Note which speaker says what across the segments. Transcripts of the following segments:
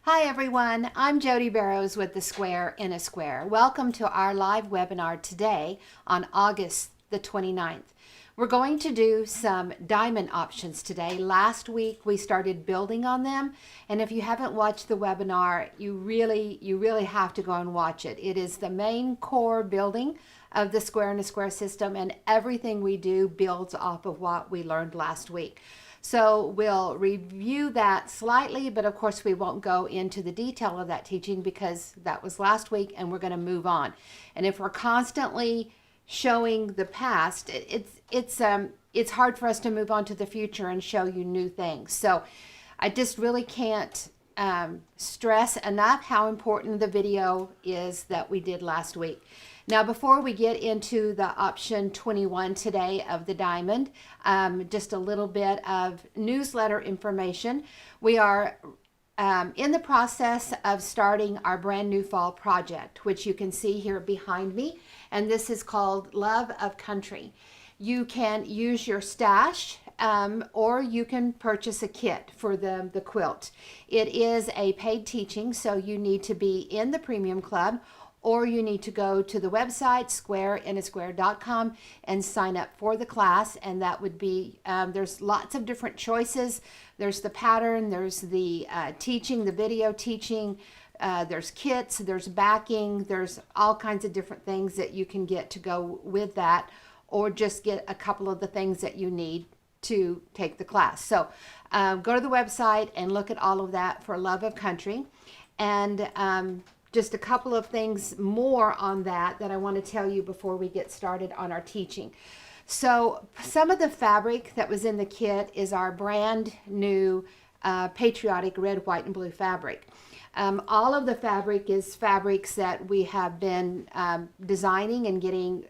Speaker 1: Hi everyone, I'm Jodi Barrows with The Square in a Square. Welcome to our live webinar today on August the 29th. We're going to do some diamond options today. Last week we started building on them, and if you haven't watched the webinar, you really have to go and watch it. It is the main core building of the Square in a Square system, and everything we do builds off of what we learned last week. So we'll review that slightly, but of course we won't go into the detail of that teaching because that was last week and we're going to move on. And if we're constantly showing the past, it's hard for us to move on to the future and show you new things. So I just really can't stress enough how important the video is that we did last week. Now, before we get into the option 21 today of the diamond, just a little bit of newsletter information. We are in the process of starting our brand new fall project, which you can see here behind me, and this is called Love of Country. You can use your stash or you can purchase a kit for the quilt. It is a paid teaching, so you need to be in the Premium Club, or you need to go to the website squareinasquare.com and sign up for the class, and that would be, there's lots of different choices. There's the pattern, there's the teaching, the video teaching, there's kits, there's backing, there's all kinds of different things that you can get to go with that, or just get a couple of the things that you need to take the class. So go to the website and look at all of that for Love of Country. And just a couple of things more on that I want to tell you before we get started on our teaching. So some of the fabric that was in the kit is our brand new patriotic red, white, and blue fabric. All of the fabric is fabrics that we have been designing and getting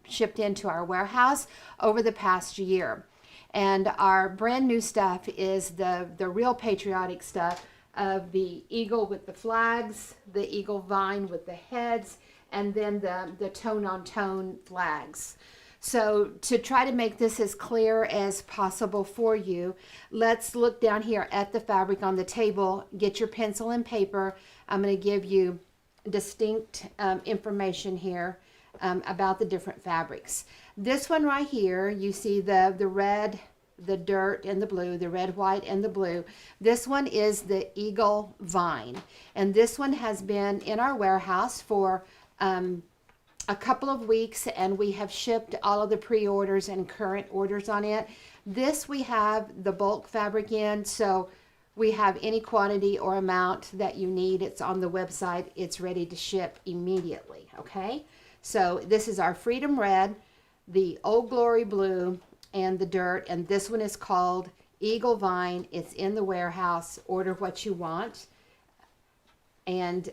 Speaker 1: shipped into our warehouse over the past year. And our brand new stuff is the real patriotic stuff of the eagle with the flags, the eagle vine with the heads, and then the tone-on-tone flags. So to try to make this as clear as possible for you, let's look down here at the fabric on the table. Get your pencil and paper. I'm going to give you distinct information here about the different fabrics. This one right here, you see the red, the dirt, and the blue, the red, white, and the blue. This one is the eagle vine, and this one has been in our warehouse for a couple of weeks, and we have shipped all of the pre-orders and current orders on it. This we have the bulk fabric in, so we have any quantity or amount that you need. It's on the website. It's ready to ship immediately, okay? So this is our Freedom Red, the Old Glory Blue, and the dirt, and this one is called Eagle Vine. It's in the warehouse. Order what you want, and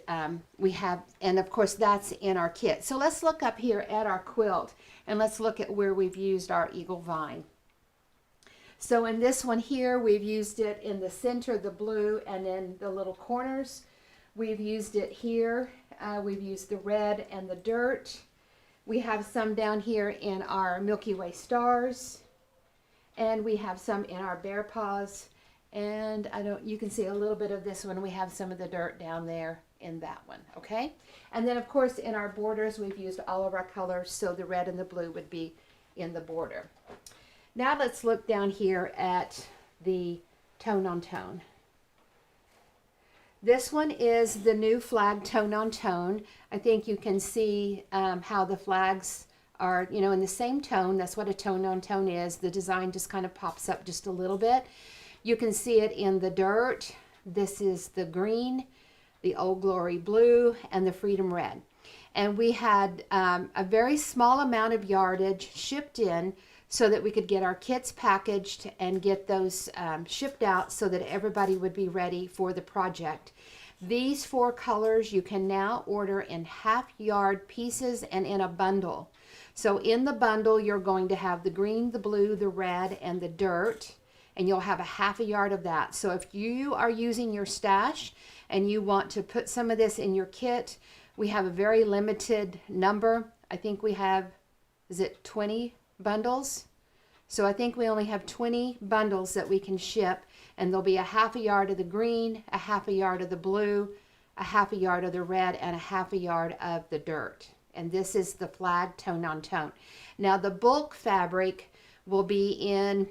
Speaker 1: we have, and of course that's in our kit. So let's look up here at our quilt and let's look at where we've used our Eagle Vine. So in this one here, we've used it in the center, the blue, and in the little corners. We've used it here. We've used the red and the dirt. We have some down here in our Milky Way stars, and we have some in our bear paws, and you can see a little bit of this one. We have some of the dirt down there in that one, okay? And then of course in our borders, we've used all of our colors, so the red and the blue would be in the border. Now let's look down here at the tone on tone. This one is the new flag tone on tone. I think you can see how the flags are, you know, in the same tone. That's what a tone on tone is. The design just kind of pops up just a little bit. You can see it in the dirt. This is the green, the Old Glory Blue, and the Freedom Red. And we had a very small amount of yardage shipped in so that we could get our kits packaged and get those shipped out so that everybody would be ready for the project. These 4 colors you can now order in half-yard pieces and in a bundle. So in the bundle, you're going to have the green, the blue, the red, and the dirt, and you'll have a half a yard of that. So if you are using your stash and you want to put some of this in your kit, we have a very limited number. I think we have, is it 20 bundles? So I think we only have 20 bundles that we can ship, And there'll be a half a yard of the green, a half a yard of the blue, a half a yard of the red, and a half a yard of the dirt. And this is the flag tone on tone. Now the bulk fabric will be in,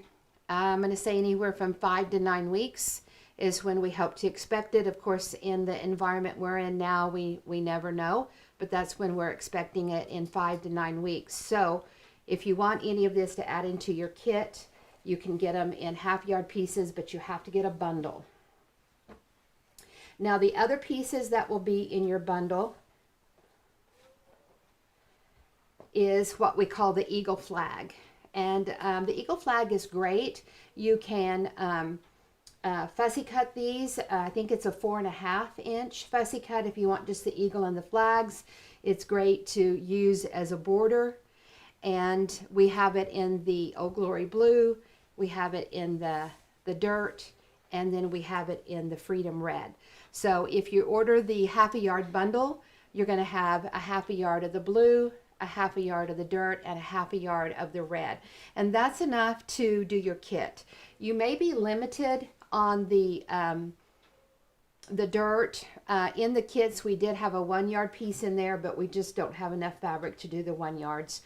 Speaker 1: I'm going to say anywhere from 5 to 9 weeks is when we hope to expect it. Of course, in the environment we're in now, we never know, but that's when we're expecting it, in 5 to 9 weeks. So if you want any of this to add into your kit, you can get them in half yard pieces, but you have to get a bundle. Now the other pieces that will be in your bundle is what we call the eagle flag. And the eagle flag is great. You can fussy cut these. I think it's a 4.5 inch fussy cut if you want just the eagle and the flags. It's great to use as a border. And we have it in the Old Glory blue, we have it in the dirt, and then we have it in the Freedom red. So if you order the half a yard bundle, you're going to have a half a yard of the blue, a half a yard of the dirt, and a half a yard of the red. And that's enough to do your kit. You may be limited on the dirt. In the kits, we did have a 1 yard piece in there, but we just don't have enough fabric to do the 1 yards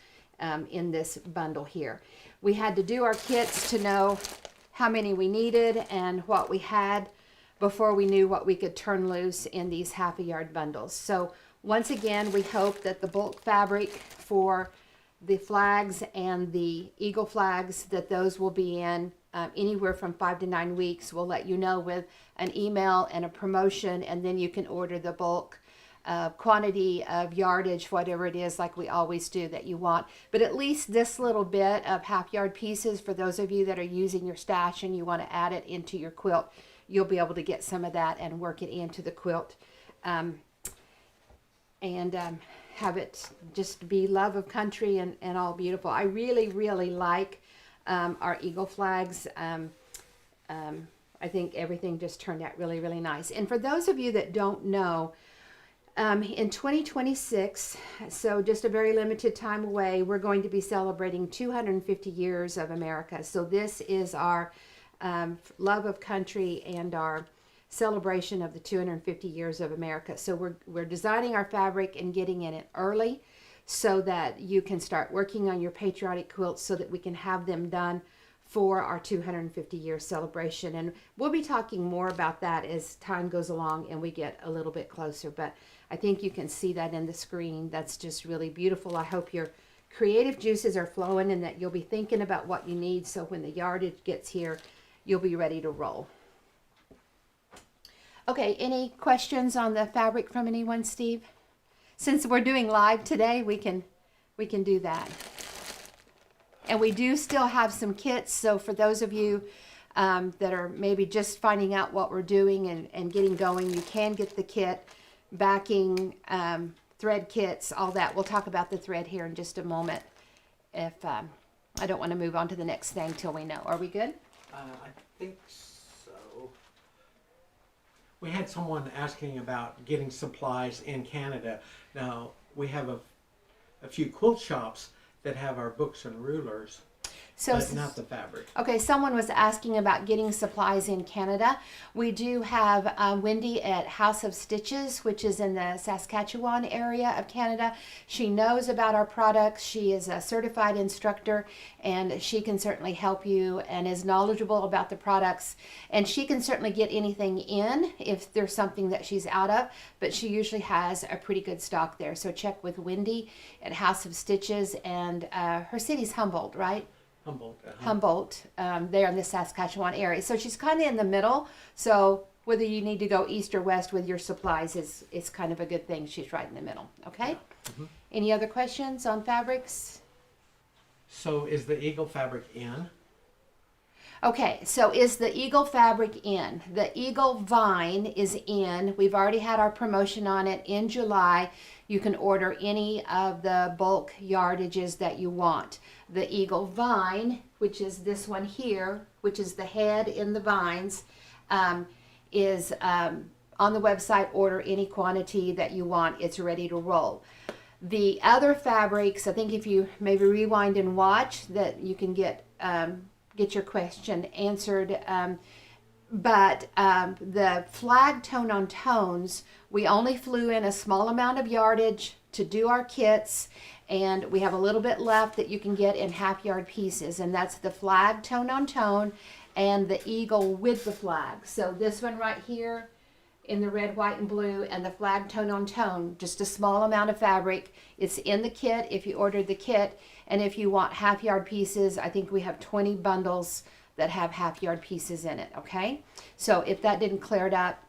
Speaker 1: in this bundle here. We had to do our kits to know how many we needed and what we had before we knew what we could turn loose in these half a yard bundles. So once again, we hope that the bulk fabric for the flags and the eagle flags, that those will be in anywhere from 5 to 9 weeks. We'll let you know with an email and a promotion, and then you can order the bulk quantity of yardage, whatever it is, like we always do, that you want. But at least this little bit of half yard pieces, for those of you that are using your stash and you want to add it into your quilt, you'll be able to get some of that and work it into the quilt. Have it just be love of country and all beautiful. I really like our eagle flags. I think everything just turned out really nice. And for those of you that don't know, in 2026, so just a very limited time away, we're going to be celebrating 250 years of America. So this is our love of country and our celebration of the 250 years of America. So we're designing our fabric and getting in it early so that you can start working on your patriotic quilts so that we can have them done for our 250 year celebration. And we'll be talking more about that as time goes along and we get a little bit closer. But I think you can see that in the screen. That's just really beautiful. I hope your creative juices are flowing and that you'll be thinking about what you need, so when the yardage gets here, you'll be ready to roll. Okay, any questions on the fabric from anyone, Steve? Since we're doing live today, we can do that. And we do still have some kits, so for those of you that are maybe just finding out what we're doing and getting going, you can get the kit, backing, thread kits, all that. We'll talk about the thread here in just a moment. If I don't want to move on to the next thing till we know. Are we good?
Speaker 2: I think so. We had someone asking about getting supplies in Canada. Now, we have a few quilt shops that have our books and rulers, but not the fabric.
Speaker 1: Okay, someone was asking about getting supplies in Canada. We do have Wendy at House of Stitches, which is in the Saskatchewan area of Canada. She knows about our products. She is a certified instructor, and she can certainly help you and is knowledgeable about the products. And she can certainly get anything in if there's something that she's out of, but she usually has a pretty good stock there. So check with Wendy at House of Stitches, and her city's Humboldt, right? Humboldt, there in the Saskatchewan area. So she's kind of in the middle. So whether you need to go east or west with your supplies is kind of a good thing. She's right in the middle. Okay?
Speaker 2: Mm-hmm.
Speaker 1: Any other questions on fabrics?
Speaker 2: So is the eagle fabric in?
Speaker 1: Okay, so is the eagle fabric in? The eagle vine is in. We've already had our promotion on it in July. You can order any of the bulk yardages that you want. The eagle vine, which is this one here, which is the head in the vines, is on the website. Order any quantity that you want. It's ready to roll. The other fabrics, I think if you maybe rewind and watch, that you can get your question answered. But the flag tone on tones, we only flew in a small amount of yardage to do our kits, and we have a little bit left that you can get in half yard pieces, and that's the flag tone on tone and the eagle with the flag. So this one right here in the red, white, and blue, and the flag tone on tone, just a small amount of fabric. It's in the kit if you ordered the kit, and if you want half yard pieces, I think we have 20 bundles that have half yard pieces in it, okay? So if that didn't clear it up,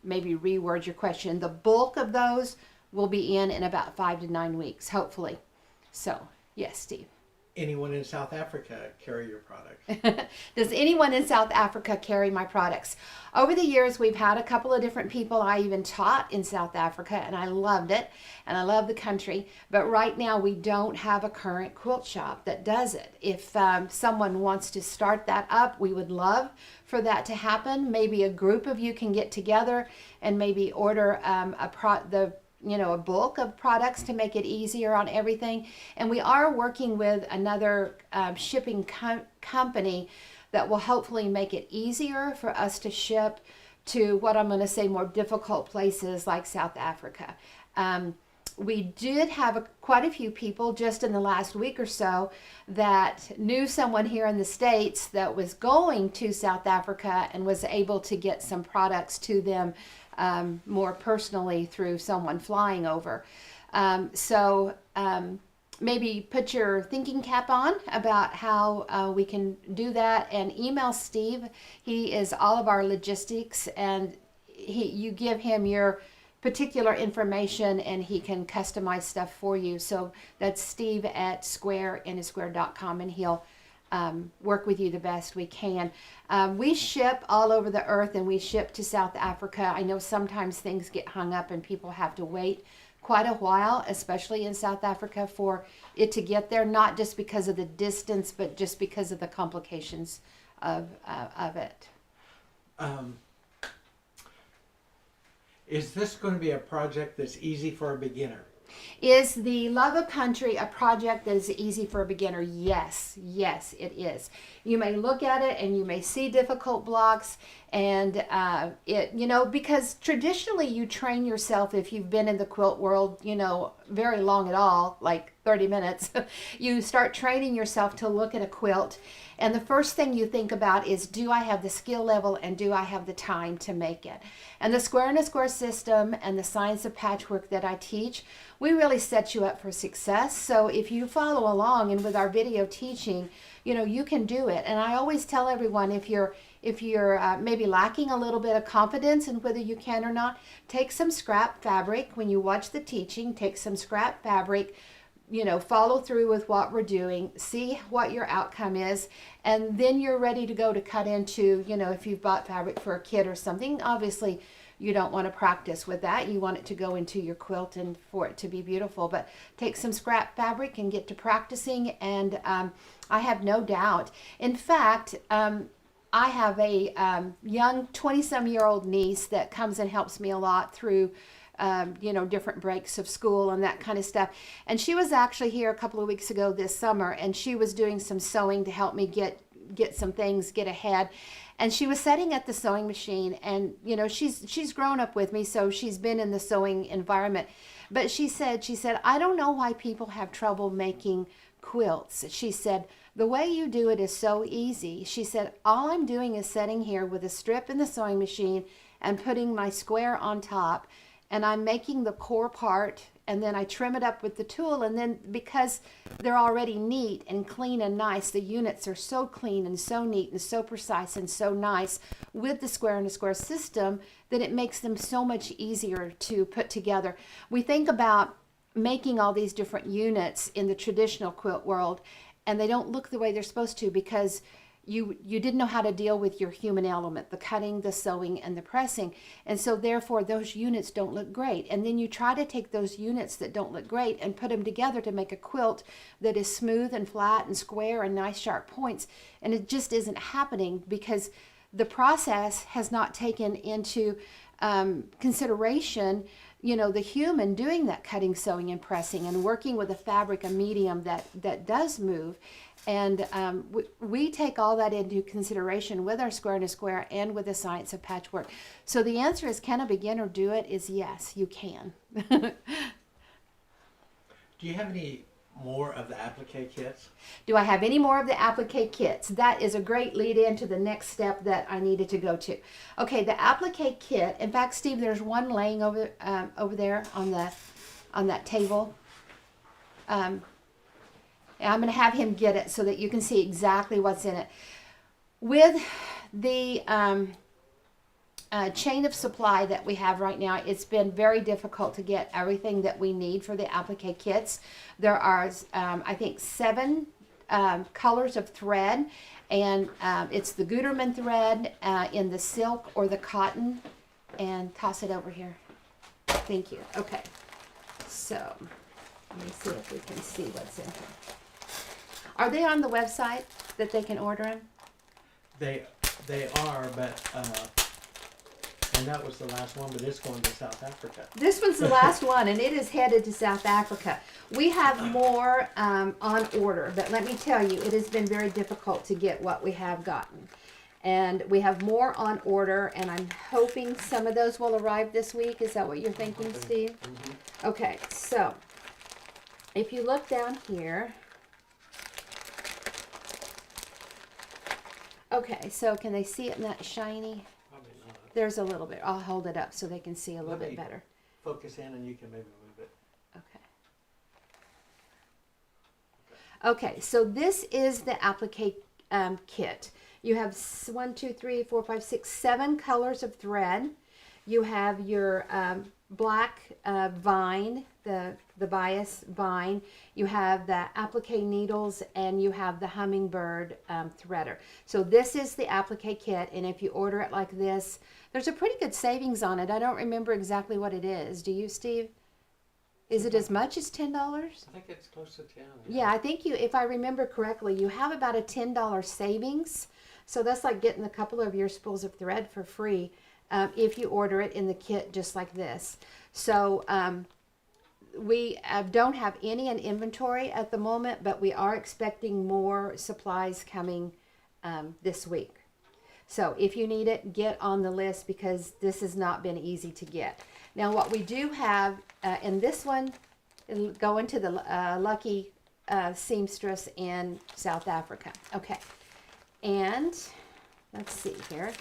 Speaker 1: maybe reword your question. The bulk of those will be in about 5 to 9 weeks, hopefully. So, yes, Steve.
Speaker 2: Anyone in South Africa carry your products?
Speaker 1: Does anyone in South Africa carry my products? Over the years, we've had a couple of different people. I even taught in South Africa, and I loved it, and I love the country. But right now, we don't have a current quilt shop that does it. If someone wants to start that up, we would love for that to happen. Maybe a group of you can get together and maybe order a bulk of products to make it easier on everything. And we are working with another shipping company that will hopefully make it easier for us to ship to what I'm going to say more difficult places like South Africa. We did have quite a few people just in the last week or so that knew someone here in the States that was going to South Africa and was able to get some products to them more personally through someone flying over. Maybe put your thinking cap on about how we can do that, and email Steve. He is all of our logistics, and you give him your particular information and he can customize stuff for you. So that's Steve at squareinasquare.com, and he'll work with you the best we can. We ship all over the earth, and we ship to South Africa. I know sometimes things get hung up and people have to wait quite a while, especially in South Africa, for it to get there, not just because of the distance, but just because of the complications of it.
Speaker 2: Is this going to be a project that's easy for a beginner?
Speaker 1: Is the Love of Country a project that is easy for a beginner? Yes, it is. You may look at it and you may see difficult blocks, and because traditionally you train yourself, if you've been in the quilt world, very long at all, like 30 minutes, you start training yourself to look at a quilt, and the first thing you think about is, do I have the skill level and do I have the time to make it? And the Square in a Square system and the science of patchwork that I teach, we really set you up for success. So if you follow along and with our video teaching, you can do it. And I always tell everyone, if you're maybe lacking a little bit of confidence in whether you can or not, take some scrap fabric. When you watch the teaching, take some scrap fabric, follow through with what we're doing, see what your outcome is, and then you're ready to go to cut into, if you've bought fabric for a kid or something, obviously you don't want to practice with that. You want it to go into your quilt and for it to be beautiful. But take some scrap fabric and get to practicing, and I have no doubt. In fact, I have a young 20-some-year-old niece that comes and helps me a lot through different breaks of school and that kind of stuff. And she was actually here a couple of weeks ago this summer, and she was doing some sewing to help me get some things, get ahead. And she was sitting at the sewing machine, and she's grown up with me, so she's been in the sewing environment. But she said, I don't know why people have trouble making quilts. She said, the way you do it is so easy. She said, all I'm doing is sitting here with a strip in the sewing machine and putting my square on top, and I'm making the core part, and then I trim it up with the tool, and then because they're already neat and clean and nice, the units are so clean and so neat and so precise and so nice with the Square in a Square system that it makes them so much easier to put together. We think about making all these different units in the traditional quilt world, and they don't look the way they're supposed to because you didn't know how to deal with your human element, the cutting, the sewing, and the pressing. And so therefore those units don't look great. And then you try to take those units that don't look great and put them together to make a quilt that is smooth and flat and square and nice sharp points. And it just isn't happening because the process has not taken into consideration you know, the human doing that cutting, sewing, and pressing, and working with a fabric, a medium that does move. And we take all that into consideration with our square in a square and with the science of patchwork. So the answer is, can a beginner do it? Is yes, you can.
Speaker 2: Do you have any more of the applique kits?
Speaker 1: Do I have any more of the applique kits? That is a great lead in to the next step that I needed to go to. Okay, the applique kit. In fact, Steve, there's one laying over there on that table. And I'm going to have him get it so that you can see exactly what's in it. With the chain of supply that we have right now, it's been very difficult to get everything that we need for the applique kits. There are, I think, 7 colors of thread, and it's the Gutermann thread in the silk or the cotton. And toss it over here. Thank you. Okay. So let me see if we can see what's in here. Are they on the website that they can order them?
Speaker 2: They are, but and that was the last one, but it's going to South Africa.
Speaker 1: This one's the last one, and it is headed to South Africa. We have more on order, but let me tell you, it has been very difficult to get what we have gotten. And we have more on order, and I'm hoping some of those will arrive this week. Is that what you're thinking, Steve? Mm-hmm. Okay, so if you look down here. Okay, so can they see it in that shiny?
Speaker 2: Probably not.
Speaker 1: There's a little bit. I'll hold it up so they can see a little bit better.
Speaker 2: Focus in and you can maybe move it.
Speaker 1: Okay. Okay, so this is the applique kit. You have 1, 2, 3, 4, 5, 6, 7 colors of thread. You have your black vine, the bias vine. You have the applique needles, and you have the hummingbird threader. So this is the applique kit, and if you order it like this, there's a pretty good savings on it. I don't remember exactly what it is. Do you, Steve? Is it as much as $10?
Speaker 2: I think it's close to 10.
Speaker 1: Yeah, I think if I remember correctly, you have about a $10 savings. So that's like getting a couple of your spools of thread for free if you order it in the kit just like this. So we don't have any in inventory at the moment, but we are expecting more supplies coming this week. So if you need it, get on the list because this has not been easy to get. Now what we do have in this one, going to the Lucky Seamstress in South Africa. Okay, and let's see here.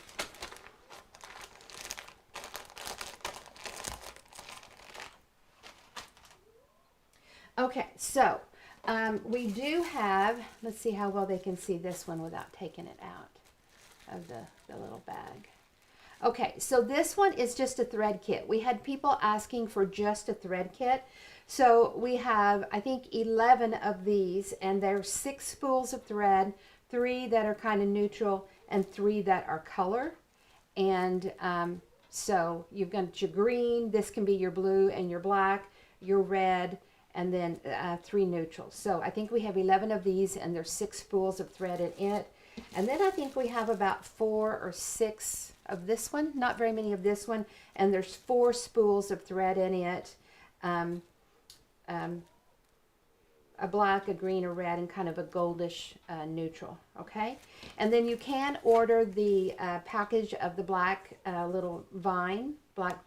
Speaker 1: Okay, so we do have, let's see how well they can see this one without taking it out of the little bag. Okay, so this one is just a thread kit. We had people asking for just a thread kit. So we have, I think, 11 of these, and there's 6 spools of thread, 3 that are kind of neutral, and 3 that are color. And so you've got your green, this can be your blue and your black, your red, and then 3 neutrals. So I think we have 11 of these, and there's 6 spools of thread in it. And then I think we have about 4 or 6 of this one, not very many of this one, and there's 4 spools of thread in it. A black, a green, a red, and kind of a goldish neutral, okay? And then you can order the package of the black little vine, black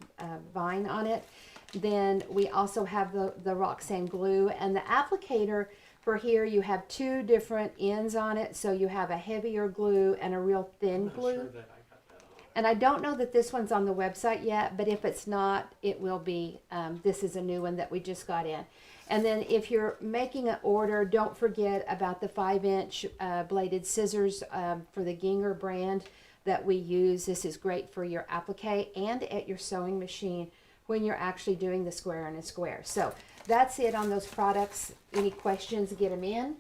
Speaker 1: vine on it. Then we also have the Roxanne glue, and the applicator for here, you have 2 different ends on it, so you have a heavier glue and a real thin glue.
Speaker 2: Sure that I got that on.
Speaker 1: And I don't know that this one's on the website yet, but if it's not, it will be. This is a new one that we just got in. And then if you're making an order, don't forget about the 5-inch bladed scissors for the Ginger brand that we use. This is great for your applique and at your sewing machine when you're actually doing the square in a square. So that's it on those products. Any questions, get them in,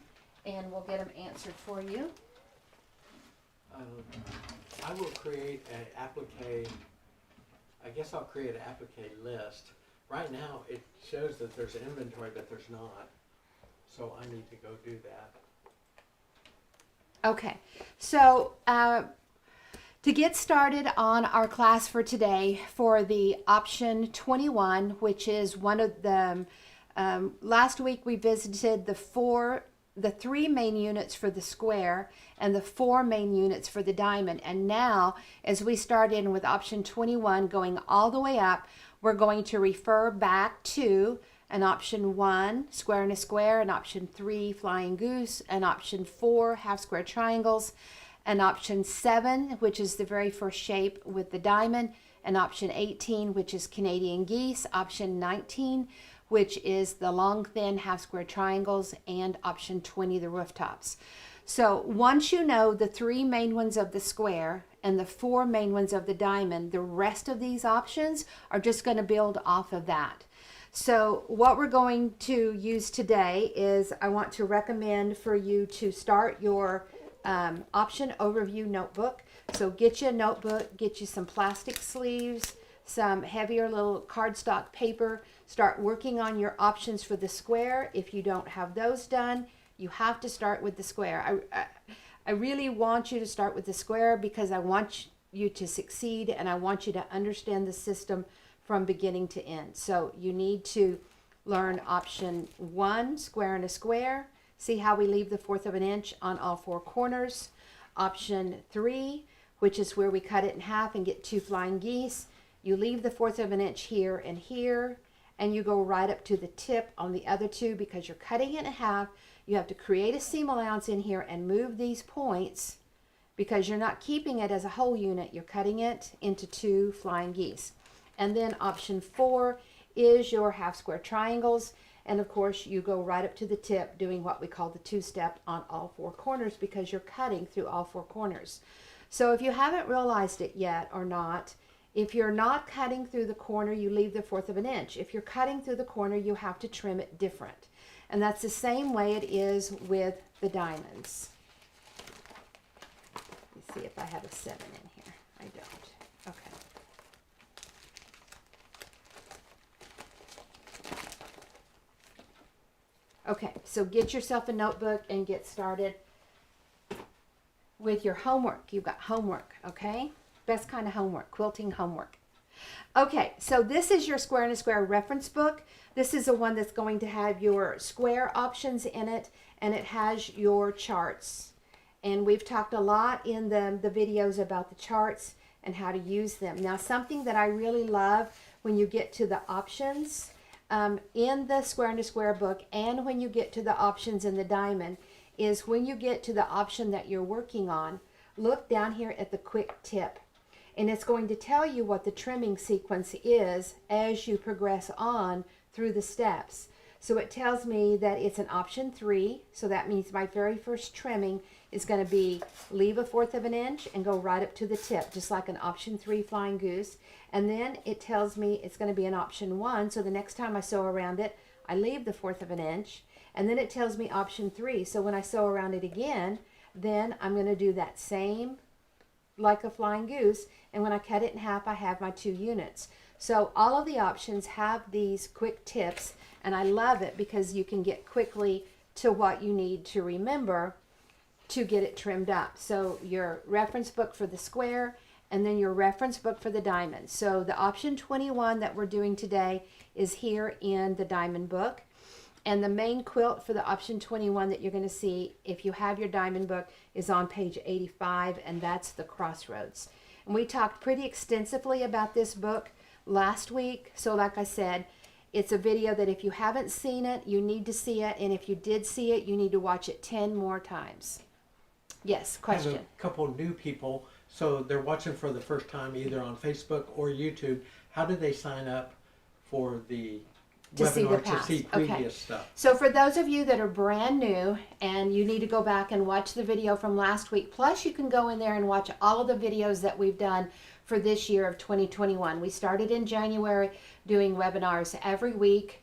Speaker 1: and we'll get them answered for you.
Speaker 2: I will create an applique. I guess I'll create an applique list. Right now, it shows that there's an inventory, but there's not. So I need to go do that.
Speaker 1: Okay, so To get started on our class for today for the option 21, which is one of the, last week we visited the three main units for the square and the 4 main units for the diamond. And now, as we start in with option 21, going all the way up, we're going to refer back to an option 1, square and a square, an option 3, flying goose, an option 4, half square triangles, an option 7, which is the very first shape with the diamond, and option 18, which is Canadian geese, option 19, which is the long thin half square triangles, and option 20, the rooftops. So once you know the 3 main ones of the square and the 4 main ones of the diamond, the rest of these options are just going to build off of that. So what we're going to use today is I want to recommend for you to start your option overview notebook. So get you a notebook, get you some plastic sleeves, some heavier little cardstock paper. Start working on your options for the square. If you don't have those done, you have to start with the square. I really want you to start with the square because I want you to succeed and I want you to understand the system from beginning to end. So you need to learn option 1, square and a square. See how we leave the 1/4 of an inch on all 4 corners. Option 3, which is where we cut it in half and get 2 flying geese. You leave the 1/4 of an inch here and here, and you go right up to the tip on the other 2 because you're cutting it in half. You have to create a seam allowance in here and move these points because you're not keeping it as a whole unit. You're cutting it into 2 flying geese. And then option 4 is your half square triangles. And of course, you go right up to the tip doing what we call the 2-step on all 4 corners because you're cutting through all 4 corners. So if you haven't realized it yet or not, if you're not cutting through the corner, you leave the 1/4 of an inch. If you're cutting through the corner, you have to trim it different. And that's the same way it is with the diamonds. Let me see if I have a 7 in here. I don't. Okay. Okay, so get yourself a notebook and get started with your homework. You've got homework, okay? Best kind of homework, quilting homework. Okay, so this is your square and a square reference book. This is the one that's going to have your square options in it, and it has your charts. And we've talked a lot in the videos about the charts and how to use them. Now, something that I really love when you get to the options in the square and a square book, and when you get to the options in the diamond, is when you get to the option that you're working on, look down here at the quick tip. And it's going to tell you what the trimming sequence is as you progress on through the steps. So it tells me that it's an option 3. So that means my very first trimming is going to be leave a 1/4 of an inch and go right up to the tip, just like an option 3 flying goose. And then it tells me it's going to be an option 1. So the next time I sew around it, I leave the 1/4 of an inch. And then it tells me option 3. So when I sew around it again, then I'm going to do that same like a flying goose. And when I cut it in half, I have my 2 units. So all of the options have these quick tips, and I love it because you can get quickly to what you need to remember to get it trimmed up. So your reference book for the square, and then your reference book for the diamond. So the option 21 that we're doing today is here in the diamond book. And the main quilt for the option 21 that you're going to see, if you have your diamond book, is on page 85, and that's the Crossroads. And we talked pretty extensively about this book last week. So like I said, it's a video that if you haven't seen it, you need to see it. And if you did see it, you need to watch it 10 more times. Yes, question.
Speaker 2: I have a couple new people, so they're watching for the first time either on Facebook or YouTube. How do they sign up for the webinar to see previous stuff?
Speaker 1: So for those of you that are brand new and you need to go back and watch the video from last week, plus you can go in there and watch all of the videos that we've done for this year of 2021. We started in January doing webinars every week.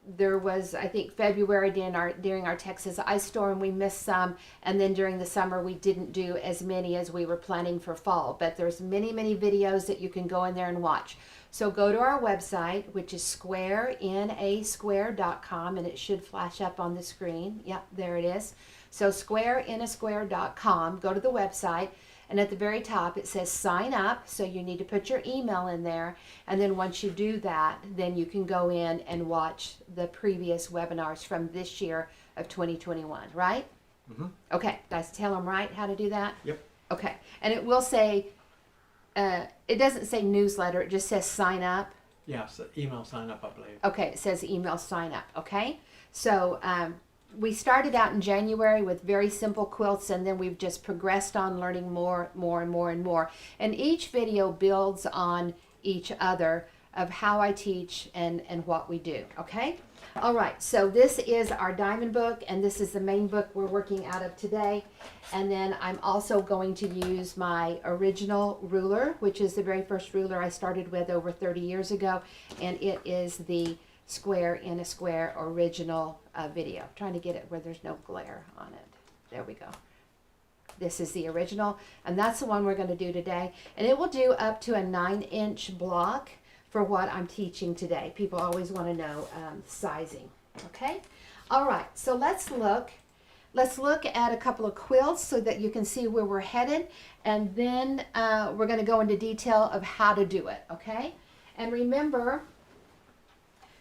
Speaker 1: There was, I think, February during our Texas ice storm, we missed some, and then during the summer we didn't do as many as we were planning for fall. But there's many, many videos that you can go in there and watch. So go to our website, which is squareInASquare.com, and it should flash up on the screen. Yep, there it is. So squareInASquare.com. Go to the website. And at the very top it says sign up, so you need to put your email in there, and then once you do that, then you can go in and watch the previous webinars from this year of 2021, right?
Speaker 2: Mm-hmm.
Speaker 1: Okay, did I tell them right how to do that?
Speaker 2: Yep.
Speaker 1: Okay, and it will say, it doesn't say newsletter, it just says sign up.
Speaker 2: Yeah, so email sign up, I believe.
Speaker 1: Okay, it says email sign up, okay? So we started out in January with very simple quilts, and then we've just progressed on learning more and more. And each video builds on each other of how I teach and what we do, okay? All right, so this is our diamond book, and this is the main book we're working out of today. And then I'm also going to use my original ruler, which is the very first ruler I started with over 30 years ago, and it is the Square in a Square original video. I'm trying to get it where there's no glare on it. There we go. This is the original, and that's the one we're going to do today. And it will do up to a 9-inch block for what I'm teaching today. People always want to know sizing. Okay? All right, so let's look at a couple of quilts so that you can see where we're headed, and then we're going to go into detail of how to do it. Okay? And remember,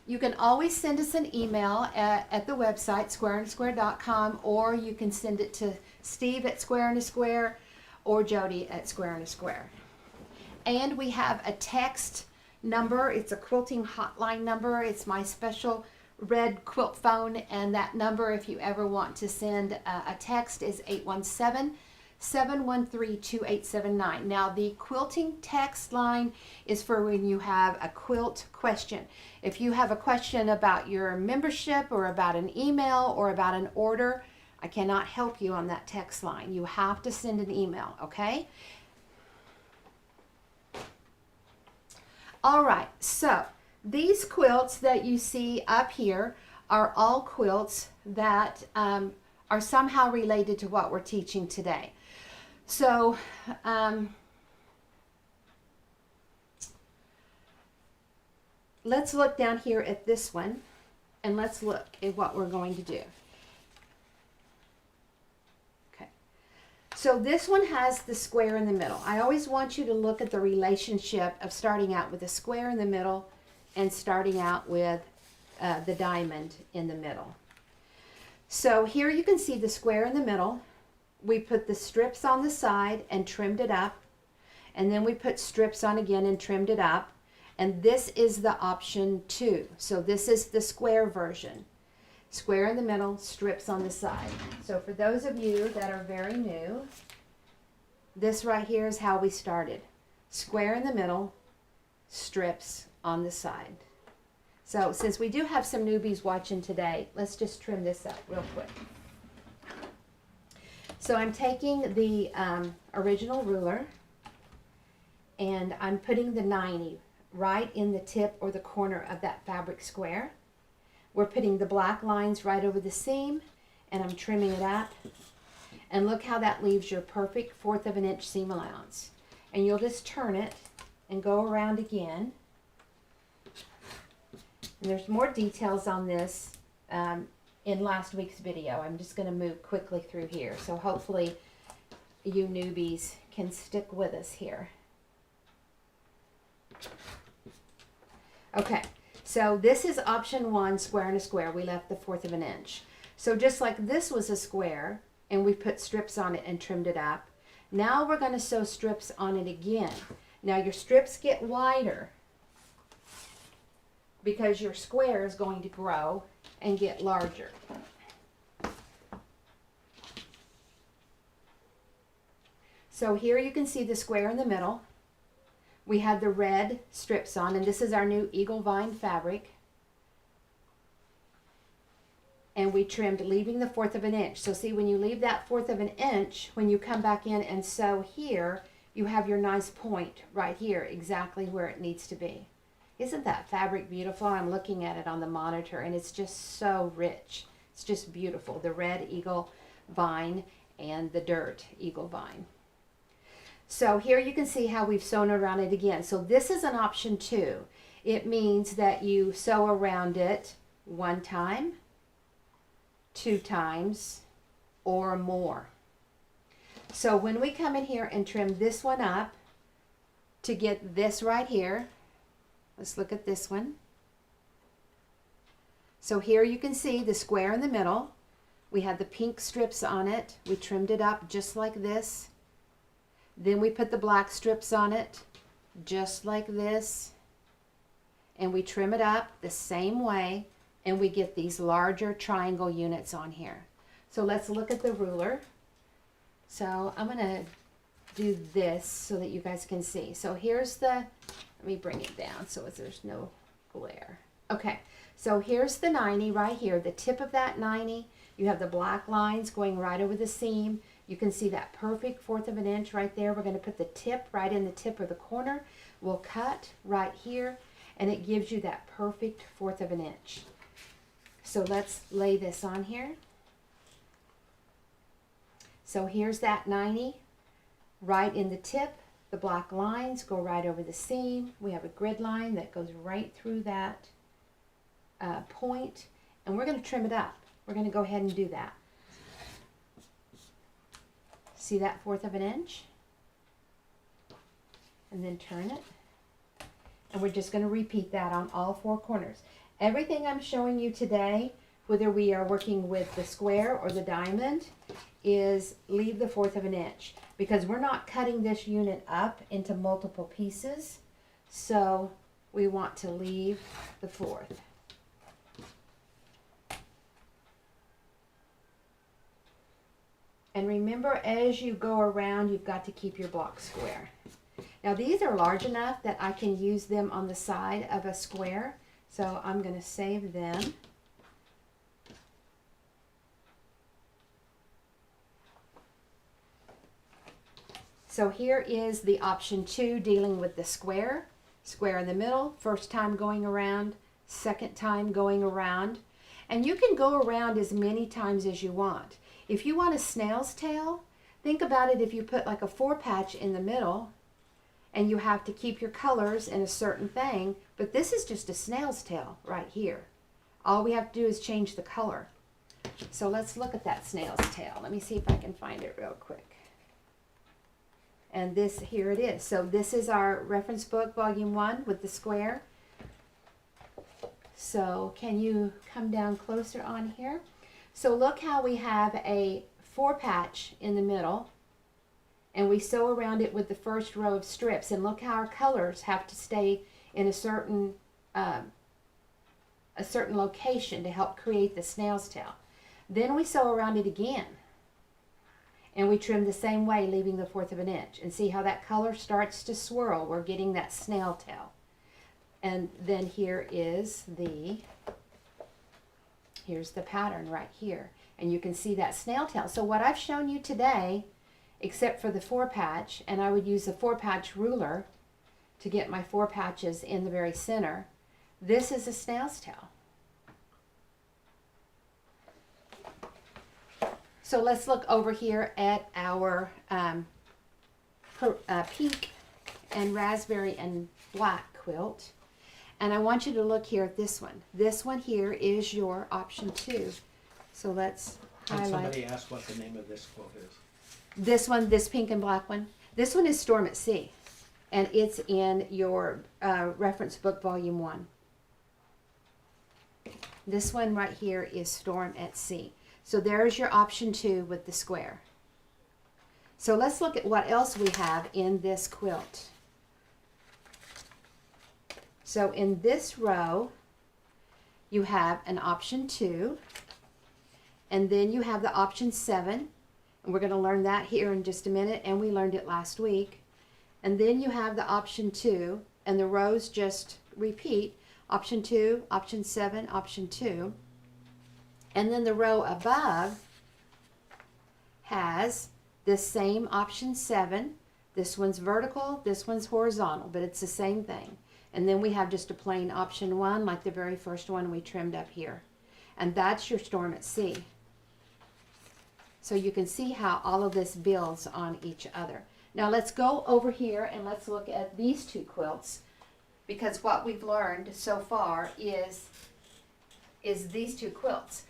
Speaker 1: you can always send us an email at the website, squareandasquare.com, or you can send it to Steve at Square and a Square or Jodi at Square and a Square. And we have a text number. It's a quilting hotline number. It's my special red quilt phone, and that number, if you ever want to send a text, is 817-713-2879. Now, the quilting text line is for when you have a quilt question. If you have a question about your membership or about an email or about an order, I cannot help you on that text line. You have to send an email, okay? All right, so these quilts that you see up here are all quilts that are somehow related to what we're teaching today. So let's look down here at this one, and let's look at what we're going to do. Okay, so this one has the square in the middle. I always want you to look at the relationship of starting out with a square in the middle and starting out with the diamond in the middle. So here you can see the square in the middle. We put the strips on the side and trimmed it up, and then we put strips on again and trimmed it up, and this is the option 2. So this is the square version. Square in the middle, strips on the side. So for those of you that are very new, this right here is how we started. Square in the middle, strips on the side. So since we do have some newbies watching today, let's just trim this up real quick. So I'm taking the original ruler, and I'm putting the 90 right in the tip or the corner of that fabric square. We're putting the black lines right over the seam, and I'm trimming it up. And look how that leaves your perfect 1/4 of an inch seam allowance. And you'll just turn it and go around again. And there's more details on this in last week's video. I'm just going to move quickly through here. So hopefully you newbies can stick with us here. Okay, so this is option 1, square and a square. We left the 1/4 of an inch. So just like this was a square, and we put strips on it and trimmed it up, now we're going to sew strips on it again. Now your strips get wider because your square is going to grow and get larger. So here you can see the square in the middle. We had the red strips on, and this is our new Eagle Vine fabric. And we trimmed, leaving the 1/4 of an inch. So see, when you leave that 1/4 of an inch, when you come back in and sew here, you have your nice point right here, exactly where it needs to be. Isn't that fabric beautiful? I'm looking at it on the monitor, and it's just so rich. It's just beautiful. The red Eagle Vine and the dirt Eagle Vine. So here you can see how we've sewn around it again. So this is an option 2. It means that you sew around it 1 time, 2 times, or more. So when we come in here and trim this one up to get this right here, let's look at this one. So here you can see the square in the middle. We had the pink strips on it. We trimmed it up just like this. Then we put the black strips on it, just like this. And we trim it up the same way, and we get these larger triangle units on here. So let's look at the ruler. So I'm gonna do this so that you guys can see. So here's the, let me bring it down so there's no glare. Okay, so here's the 90 right here, the tip of that 90. You have the black lines going right over the seam. You can see that perfect 1/4 of an inch right there. We're going to put the tip right in the tip of the corner. We'll cut right here, and it gives you that perfect 1/4 of an inch. So let's lay this on here. So here's that 90 right in the tip. The black lines go right over the seam. We have a grid line that goes right through that point, and we're going to trim it up. We're going to go ahead and do that. See that 1/4 of an inch? And then turn it. And we're just going to repeat that on all 4 corners. Everything I'm showing you today, whether we are working with the square or the diamond, is leave the 1/4 of an inch, because we're not cutting this unit up into multiple pieces. So we want to leave the 1/4. And remember, as you go around, you've got to keep your block square. Now these are large enough that I can use them on the side of a square. So I'm going to save them. So here is the option 2, dealing with the square. Square in the middle, first time going around, second time going around. And you can go around as many times as you want. If you want a snail's tail, think about it if you put like a 4 patch in the middle and you have to keep your colors in a certain thing, but this is just a snail's tail right here. All we have to do is change the color. So let's look at that snail's tail. Let me see if I can find it real quick. And this, here it is. So this is our reference book, volume 1 with the square. So can you come down closer on here? So look how we have a 4 patch in the middle, and we sew around it with the first row of strips, and look how our colors have to stay in a certain location to help create the snail's tail. Then we sew around it again, and we trim the same way, leaving the 1/4 of an inch. And see how that color starts to swirl? We're getting that snail tail. And then here's the pattern right here. And you can see that snail tail. So what I've shown you today, except for the 4 patch, and I would use a 4 patch ruler to get my 4 patches in the very center, this is a snail's tail. So let's look over here at our pink and raspberry and black quilt. And I want you to look here at this one. This one here is your option 2. So let's highlight.
Speaker 2: Somebody asked what the name of this quilt is.
Speaker 1: This one, this pink and black one. This one is Storm at Sea. And it's in your reference book, volume 1. This one right here is Storm at Sea. So there's your option 2 with the square. So let's look at what else we have in this quilt. So in this row, you have an option 2, and then you have the option 7, and we're going to learn that here in just a minute, and we learned it last week. And then you have the option 2, and the rows just repeat, option 2, option 7, option 2. And then the row above has this same option 7. This one's vertical, this one's horizontal, but it's the same thing. And then we have just a plain option 1, like the very first one we trimmed up here. And that's your Storm at Sea. So you can see how all of this builds on each other. Now let's go over here and let's look at these 2 quilts, because what we've learned so far is these 2 quilts.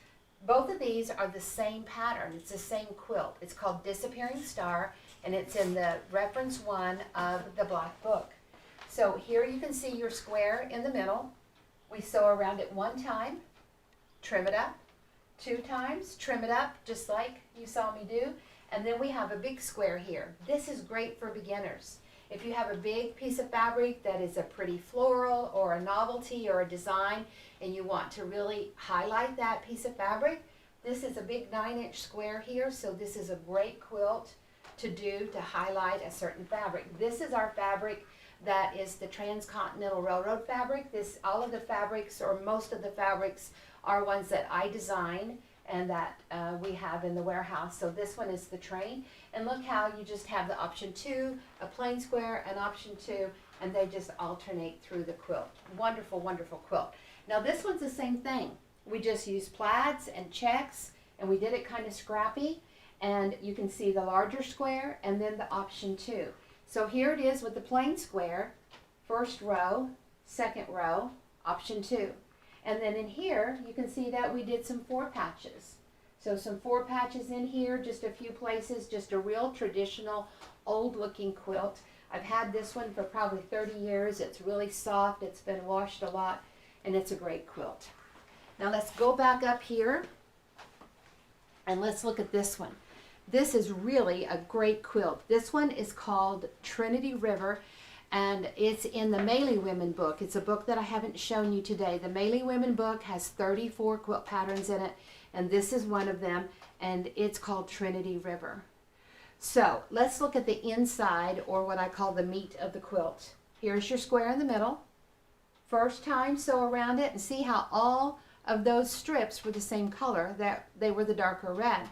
Speaker 1: Both of these are the same pattern. It's the same quilt. It's called Disappearing Star, and it's in the reference 1 of the black book. So here you can see your square in the middle. We sew around it 1 time, trim it up, 2 times, trim it up, just like you saw me do, and then we have a big square here. This is great for beginners. If you have a big piece of fabric that is a pretty floral or a novelty or a design, and you want to really highlight that piece of fabric, this is a big 9-inch square here, so this is a great quilt to do to highlight a certain fabric. This is our fabric that is the Transcontinental Railroad fabric. All of the fabrics, or most of the fabrics, are ones that I design and that we have in the warehouse. So this one is the train, and look how you just have the option 2, a plain square, and option 2, and they just alternate through the quilt. Wonderful, wonderful quilt. Now this one's the same thing. We just use plaids and checks, and we did it kind of scrappy, and you can see the larger square and then the option 2. So here it is with the plain square, first row, second row, option 2. And then in here, you can see that we did some 4 patches. So some 4 patches in here, just a few places, just a real traditional, old-looking quilt. I've had this one for probably 30 years. It's really soft. It's been washed a lot, and it's a great quilt. Now let's go back up here, and let's look at this one. This is really a great quilt. This one is called Trinity River, and it's in the Melee Women book. It's a book that I haven't shown you today. The Melee Women book has 34 quilt patterns in it, and this is one of them, and it's called Trinity River. So let's look at the inside, or what I call the meat of the quilt. Here's your square in the middle. First time, sew around it, and see how all of those strips were the same color, that they were the darker red.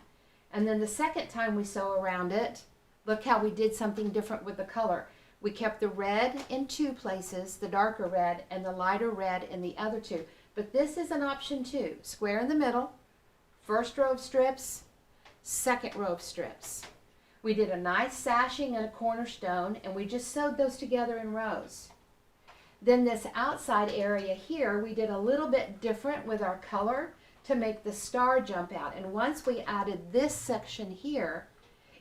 Speaker 1: And then the second time we sew around it, look how we did something different with the color. We kept the red in 2 places, the darker red, and the lighter red in the other 2. But this is an option 2. Square in the middle, first row of strips, second row of strips. We did a nice sashing and a cornerstone, and we just sewed those together in rows. Then this outside area here, we did a little bit different with our color to make the star jump out. And once we added this section here,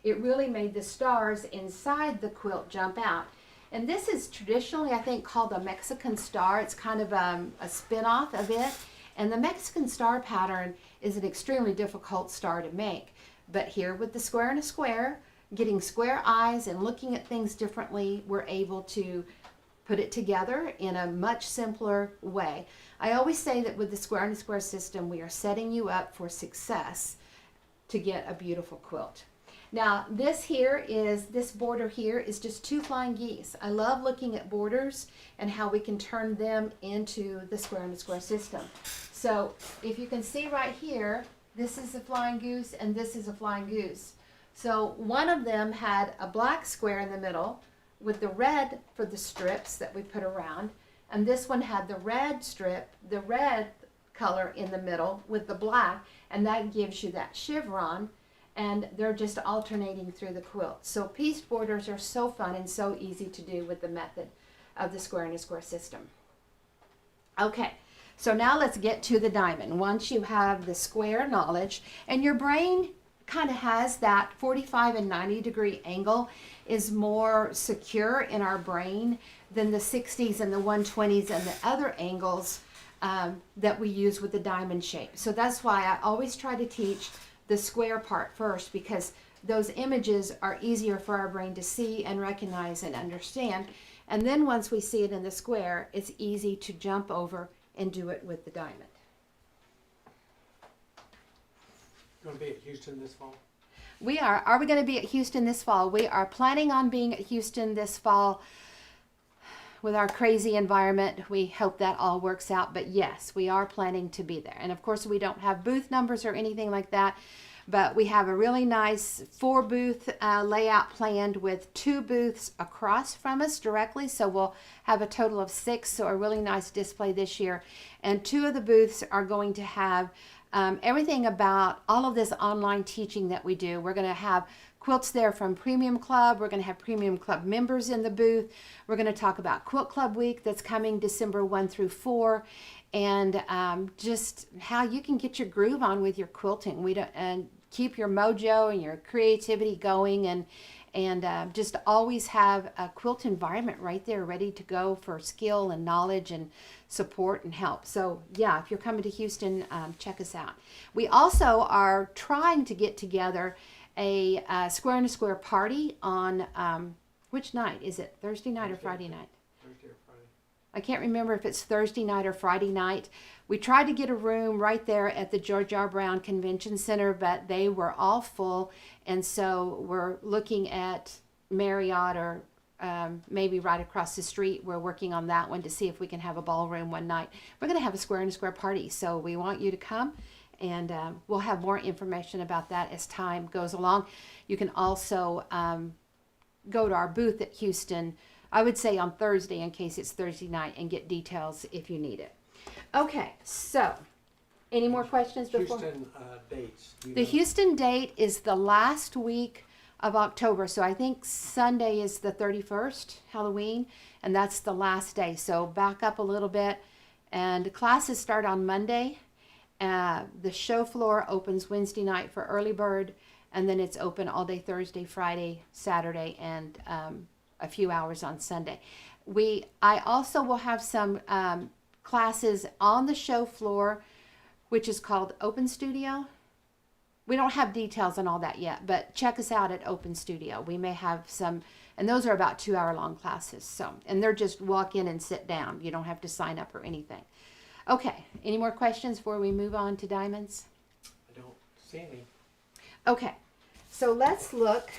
Speaker 1: it really made the stars inside the quilt jump out. And this is traditionally, I think, called a Mexican star. It's kind of a spin-off of it. And the Mexican star pattern is an extremely difficult star to make. But here with the square and a square, getting square eyes and looking at things differently, we're able to put it together in a much simpler way. I always say that with the square and a square system, we are setting you up for success to get a beautiful quilt. Now this border here is just 2 flying geese. I love looking at borders and how we can turn them into the square and a square system. So if you can see right here, this is a flying goose and this is a flying goose. So one of them had a black square in the middle with the red for the strips that we put around, and this one had the red strip, the red color in the middle with the black, and that gives you that chevron, and they're just alternating through the quilt. So pieced borders are so fun and so easy to do with the method of the square and a square system. Okay, so now let's get to the diamond. Once you have the square knowledge, and your brain kind of has that 45 and 90 degree angle is more secure in our brain than the 60s and the 120s and the other angles that we use with the diamond shape. So that's why I always try to teach the square part first, because those images are easier for our brain to see and recognize and understand. And then once we see it in the square, it's easy to jump over and do it with the diamond.
Speaker 2: Going to be at Houston this fall?
Speaker 1: We are. Are we going to be at Houston this fall? We are planning on being at Houston this fall. With our crazy environment, we hope that all works out. But yes, we are planning to be there. And of course, we don't have booth numbers or anything like that. But we have a really nice 4-booth layout planned with 2 booths across from us directly. So we'll have a total of 6. So a really nice display this year. And 2 of the booths are going to have everything about all of this online teaching that we do. We're going to have quilts there from Premium Club. We're going to have Premium Club members in the booth. We're going to talk about Quilt Club Week that's coming December 1 through 4, and just how you can get your groove on with your quilting. And keep your mojo and your creativity going, and just always have a quilt environment right there ready to go for skill and knowledge and support and help. So yeah, if you're coming to Houston, check us out. We also are trying to get together a Square in a Square party on which night is it? Thursday night or Friday night?
Speaker 2: Thursday or Friday.
Speaker 1: I can't remember if it's Thursday night or Friday night. We tried to get a room right there at the George R. Brown Convention Center, but they were all full, and so we're looking at Marriott or maybe right across the street. We're working on that one to see if we can have a ballroom one night. We're going to have a Square in a Square party, so we want you to come, and we'll have more information about that as time goes along. You can also go to our booth at Houston, I would say on Thursday in case it's Thursday night, and get details if you need it. Okay, so any more questions before?
Speaker 2: Houston dates.
Speaker 1: The Houston date is the last week of October, so I think Sunday is the 31st, Halloween, and that's the last day. So back up a little bit, and classes start on Monday. The show floor opens Wednesday night for early bird, and then it's open all day Thursday, Friday, Saturday, and a few hours on Sunday. I also will have some classes on the show floor, which is called Open Studio. We don't have details on all that yet, but check us out at Open Studio. We may have some, and those are about 2-hour-long classes. So, and they're just walk in and sit down. You don't have to sign up or anything. Okay, any more questions before we move on to diamonds?
Speaker 2: I don't see any.
Speaker 1: Okay, so let's look.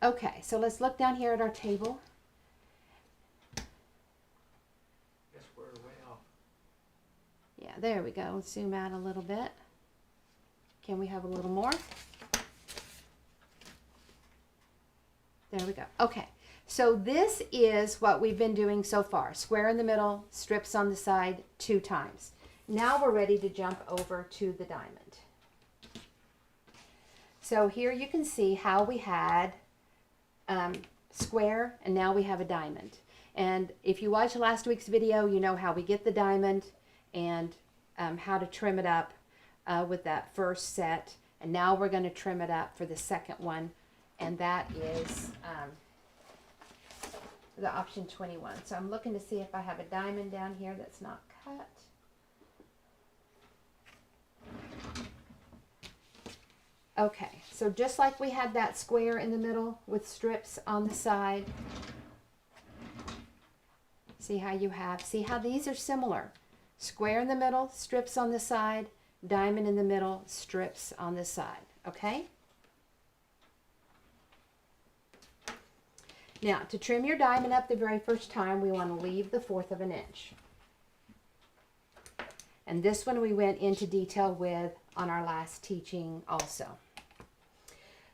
Speaker 1: Okay, so let's look down here at our table.
Speaker 2: Guess we're way off.
Speaker 1: Yeah, there we go. Let's zoom out a little bit. Can we have a little more? There we go. Okay, so this is what we've been doing so far. Square in the middle, strips on the side 2 times. Now we're ready to jump over to the diamond. So here you can see how we had square, and now we have a diamond. And if you watched last week's video, you know how we get the diamond and how to trim it up with that first set. And now we're going to trim it up for the second one, and that is the option 21. So I'm looking to see if I have a diamond down here that's not cut. Okay, so just like we had that square in the middle with strips on the side, see how these are similar. Square in the middle, strips on the side, diamond in the middle, strips on the side, okay? Now, to trim your diamond up the very first time, we want to leave the 1/4 of an inch. And this one we went into detail with on our last teaching also.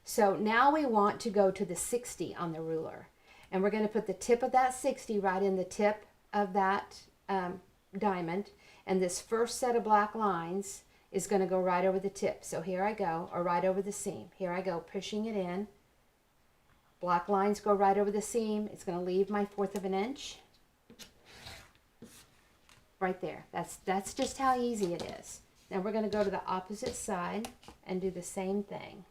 Speaker 1: So now we want to go to the 60 on the ruler. And we're going to put the tip of that 60 right in the tip of that diamond. And this first set of black lines is going to go right over the tip. So here I go, or right over the seam. Here I go, pushing it in. Black lines go right over the seam. It's going to leave my 1/4 of an inch. Right there. That's just how easy it is. Now we're going to go to the opposite side and do the same thing.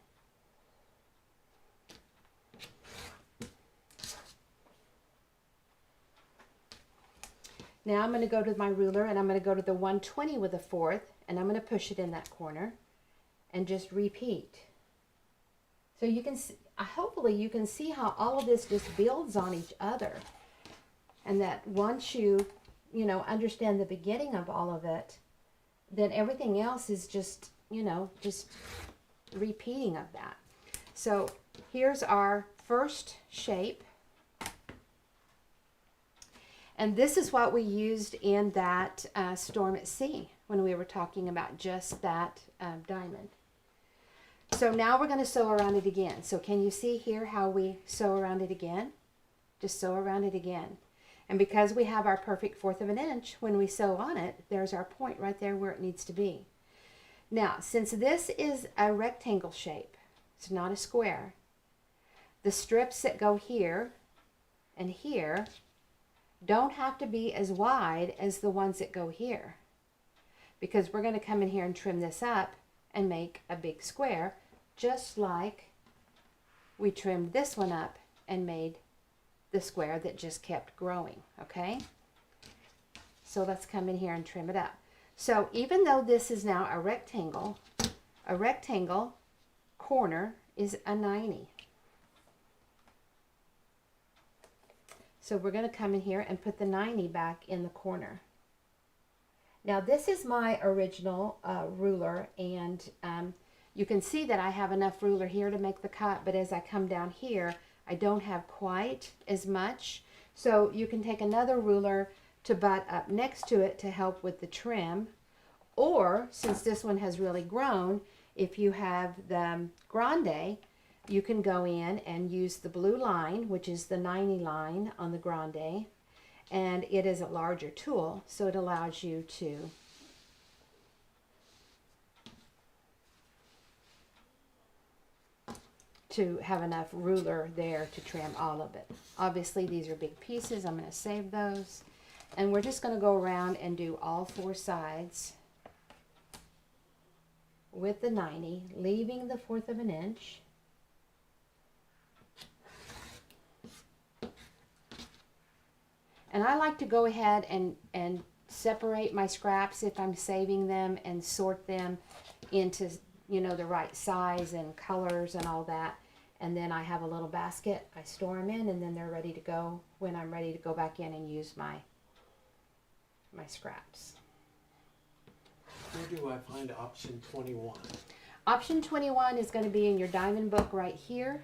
Speaker 1: Now I'm going to go to my ruler, and I'm going to go to the 120 with a 1/4, and I'm going to push it in that corner and just repeat. So you can see, hopefully you can see how all of this just builds on each other, and that once you understand the beginning of all of it, then everything else is just just repeating of that. So here's our first shape. And this is what we used in that storm at sea when we were talking about just that diamond. So now we're going to sew around it again. So can you see here how we sew around it again? Just sew around it again. And because we have our perfect 1/4 of an inch, when we sew on it, there's our point right there where it needs to be. Now, since this is a rectangle shape, it's not a square, the strips that go here and here don't have to be as wide as the ones that go here, because we're going to come in here and trim this up and make a big square, just like we trimmed this one up and made the square that just kept growing, okay? So let's come in here and trim it up. So even though this is now a rectangle corner is a 90. So we're going to come in here and put the 90 back in the corner. Now this is my original ruler, and you can see that I have enough ruler here to make the cut, but as I come down here, I don't have quite as much. So you can take another ruler to butt up next to it to help with the trim. Or, since this one has really grown, if you have the grande, you can go in and use the blue line, which is the 90 line on the grande, and it is a larger tool, so it allows you to have enough ruler there to trim all of it. Obviously these are big pieces, I'm going to save those, and we're just going to go around and do all 4 sides with the 90, leaving the 1/4 of an inch. And I like to go ahead and separate my scraps if I'm saving them and sort them into, you know, the right size and colors and all that. And then I have a little basket, I store them in, and then they're ready to go when I'm ready to go back in and use my scraps.
Speaker 2: Where do I find option 21?
Speaker 1: Option 21 is going to be in your diamond book right here.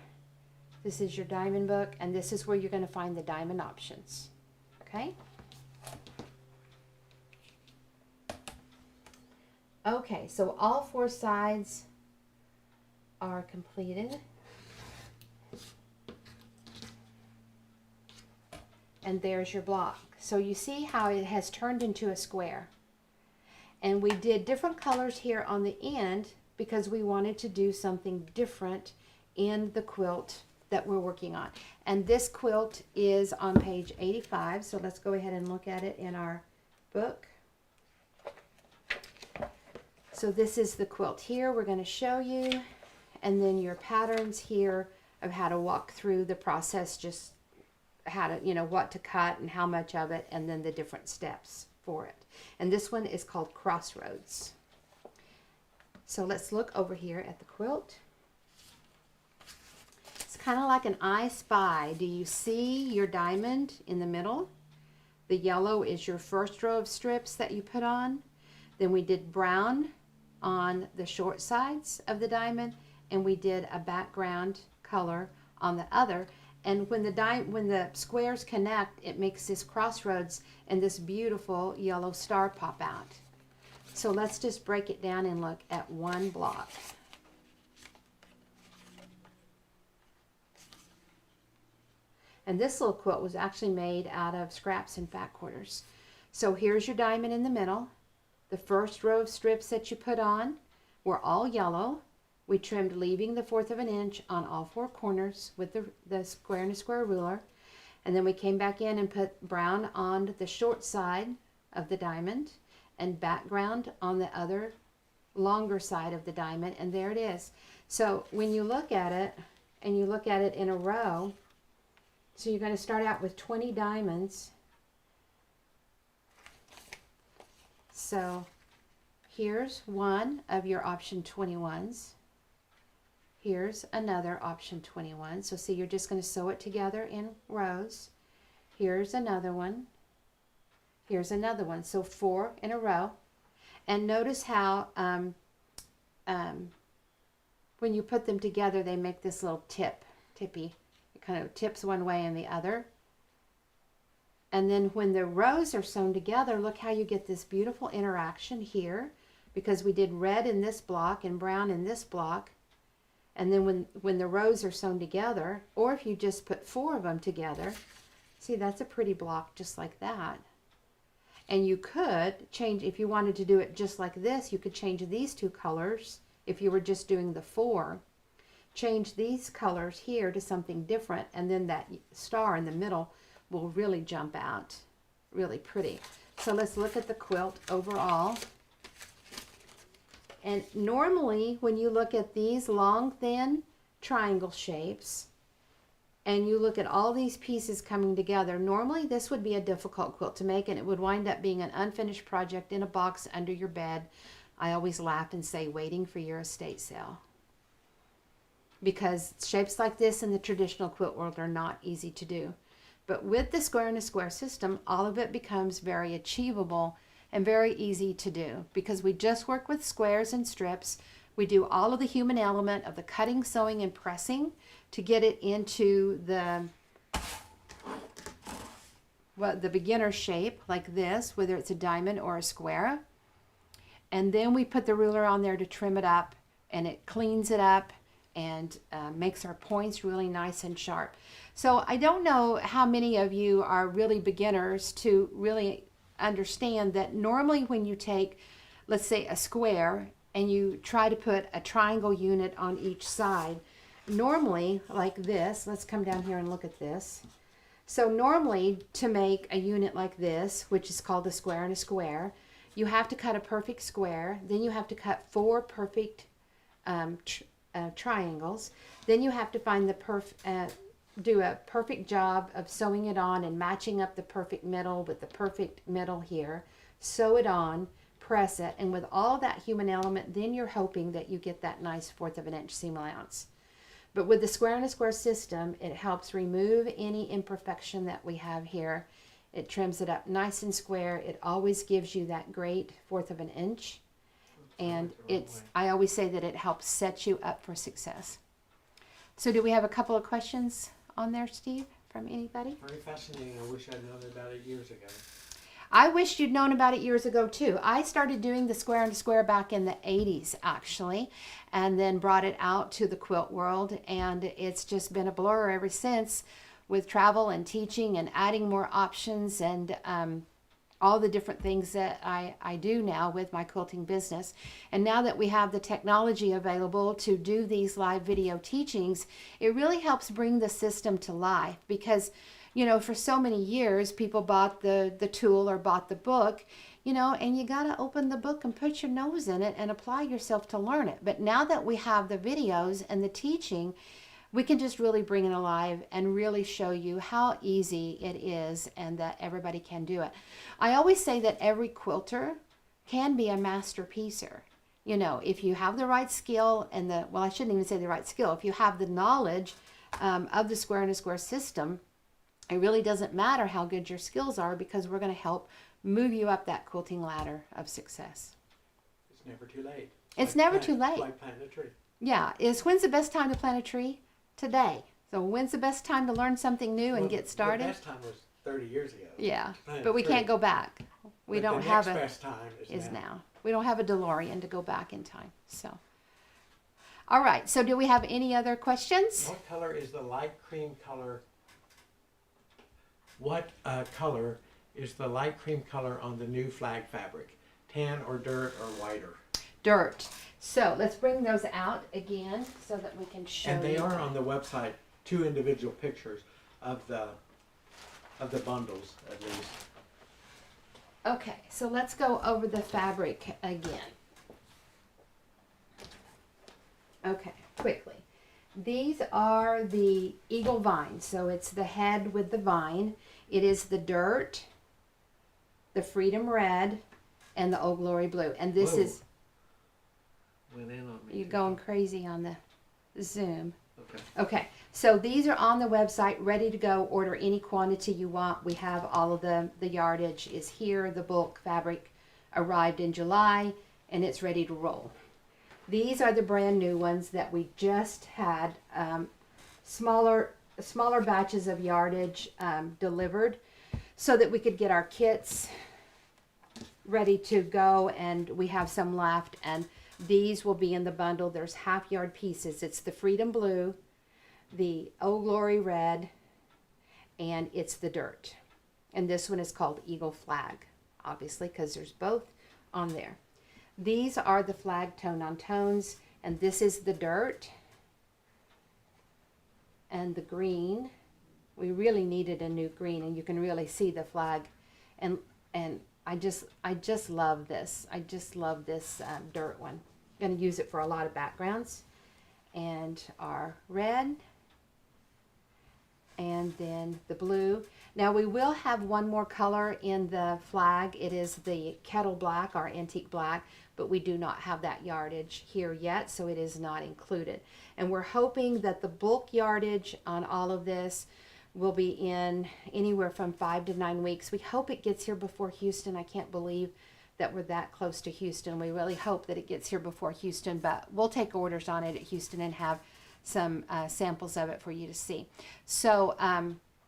Speaker 1: This is your diamond book, and this is where you're going to find the diamond options. Okay? Okay, so all 4 sides are completed. And there's your block. So you see how it has turned into a square. And we did different colors here on the end because we wanted to do something different in the quilt that we're working on. And this quilt is on page 85, so let's go ahead and look at it in our book. So this is the quilt here we're going to show you, and then your patterns here of how to walk through the process, just how to, you know, what to cut and how much of it, and then the different steps for it. And this one is called Crossroads. So let's look over here at the quilt. It's kind of like an I Spy. Do you see your diamond in the middle? The yellow is your first row of strips that you put on. Then we did brown on the short sides of the diamond, and we did a background color on the other. And when the squares connect, it makes this crossroads and this beautiful yellow star pop out. So let's just break it down and look at one block. And this little quilt was actually made out of scraps and fat quarters. So here's your diamond in the middle. The first row of strips that you put on were all yellow. We trimmed, leaving the 1/4 of an inch on all 4 corners with the square and a square ruler. And then we came back in and put brown on the short side of the diamond and background on the other longer side of the diamond. And there it is. So when you look at it, and you look at it in a row, so you're going to start out with 20 diamonds. So here's one of your option 21s. Here's another option 21. So see, you're just going to sew it together in rows. Here's another one. Here's another one. So 4 in a row. And notice how when you put them together, they make this little tippy. It kind of tips one way and the other. And then when the rows are sewn together, look how you get this beautiful interaction here, because we did red in this block and brown in this block. And then when the rows are sewn together, or if you just put 4 of them together, see, that's a pretty block just like that. And you could change, if you wanted to do it just like this, you could change these two colors. If you were just doing the 4, change these colors here to something different, and then that star in the middle will really jump out really pretty. So let's look at the quilt overall. And normally when you look at these long thin triangle shapes and you look at all these pieces coming together, normally this would be a difficult quilt to make, and it would wind up being an unfinished project in a box under your bed. I always laugh and say, waiting for your estate sale. Because shapes like this in the traditional quilt world are not easy to do. But with the square and a square system, all of it becomes very achievable and very easy to do, because we just work with squares and strips. We do all of the human element of the cutting, sewing, and pressing to get it into the beginner shape like this, whether it's a diamond or a square. And then we put the ruler on there to trim it up, and it cleans it up and makes our points really nice and sharp. So I don't know how many of you are really beginners to really understand that normally when you take, let's say, a square and you try to put a triangle unit on each side, normally like this, let's come down here and look at this. So normally to make a unit like this, which is called a square and a square, you have to cut a perfect square, then you have to cut 4 perfect triangles, then you have to find the do a perfect job of sewing it on and matching up the perfect middle with the perfect middle here, sew it on, press it, and with all that human element, then you're hoping that you get that nice 1/4 of an inch seam allowance. But with the square and a square system, it helps remove any imperfection that we have here. It trims it up nice and square. It always gives you that great 1/4 of an inch. And I always say that it helps set you up for success. So do we have a couple of questions on there, Steve, from anybody?
Speaker 2: Very fascinating. I wish I'd known about it years ago.
Speaker 1: I wish you'd known about it years ago too. I started doing the square and square back in the 80s actually, and then brought it out to the quilt world, and it's just been a blur ever since, with travel and teaching and adding more options and all the different things that I do now with my quilting business. And now that we have the technology available to do these live video teachings, it really helps bring the system to life, because you know, for so many years people bought the tool or bought the book, you know, and you got to open the book and put your nose in it and apply yourself to learn it. But now that we have the videos and the teaching, we can just really bring it alive and really show you how easy it is and that everybody can do it. I always say that every quilter can be a master piecer. You know, if you have the right skill and well, I shouldn't even say the right skill. If you have the knowledge of the square and a square system, it really doesn't matter how good your skills are, because we're going to help move you up that quilting ladder of success.
Speaker 2: It's never too late.
Speaker 1: It's never too late.
Speaker 2: Like planting a tree.
Speaker 1: Yeah. When's the best time to plant a tree? Today. So when's the best time to learn something new and get started?
Speaker 2: The best time was 30 years ago.
Speaker 1: Yeah, but we can't go back. We don't have
Speaker 2: the next best time is
Speaker 1: now. We don't have a DeLorean to go back in time. So, all right. So do we have any other questions?
Speaker 2: What color is the light cream color? What color is the light cream color on the new flag fabric? Tan or dirt or whiter?
Speaker 1: Dirt. So let's bring those out again so that we can show.
Speaker 2: And they are on the website, 2 individual pictures of the bundles at least.
Speaker 1: Okay, so let's go over the fabric again. Okay, quickly. These are the eagle vines. So it's the head with the vine. It is the dirt, the freedom red, and the Old Glory blue. And this is...
Speaker 2: Went in on me.
Speaker 1: You're going crazy on the Zoom.
Speaker 2: Okay.
Speaker 1: Okay, so these are on the website, ready to go. Order any quantity you want. We have all of the yardage is here. The bulk fabric arrived in July, and it's ready to roll. These are the brand new ones that we just had. Smaller batches of yardage delivered so that we could get our kits ready to go, and we have some left, and these will be in the bundle. There's half-yard pieces. It's the Freedom Blue, the Old Glory Red, and it's the Dirt. And this one is called Eagle Flag. obviously, because there's both on there. These are the flag tone-on-tones, and this is the dirt and the green. We really needed a new green, and you can really see the flag, and I just love this. I just love this dirt one. I'm going to use it for a lot of backgrounds. And our red, and then the blue. Now we will have one more color in the flag. It is the kettle black, our antique black, but we do not have that yardage here yet, so it is not included. And we're hoping that the bulk yardage on all of this will be in anywhere from 5 to 9 weeks. We hope it gets here before Houston. I can't believe that we're that close to Houston. We really hope that it gets here before Houston, but we'll take orders on it at Houston and have some samples of it for you to see. So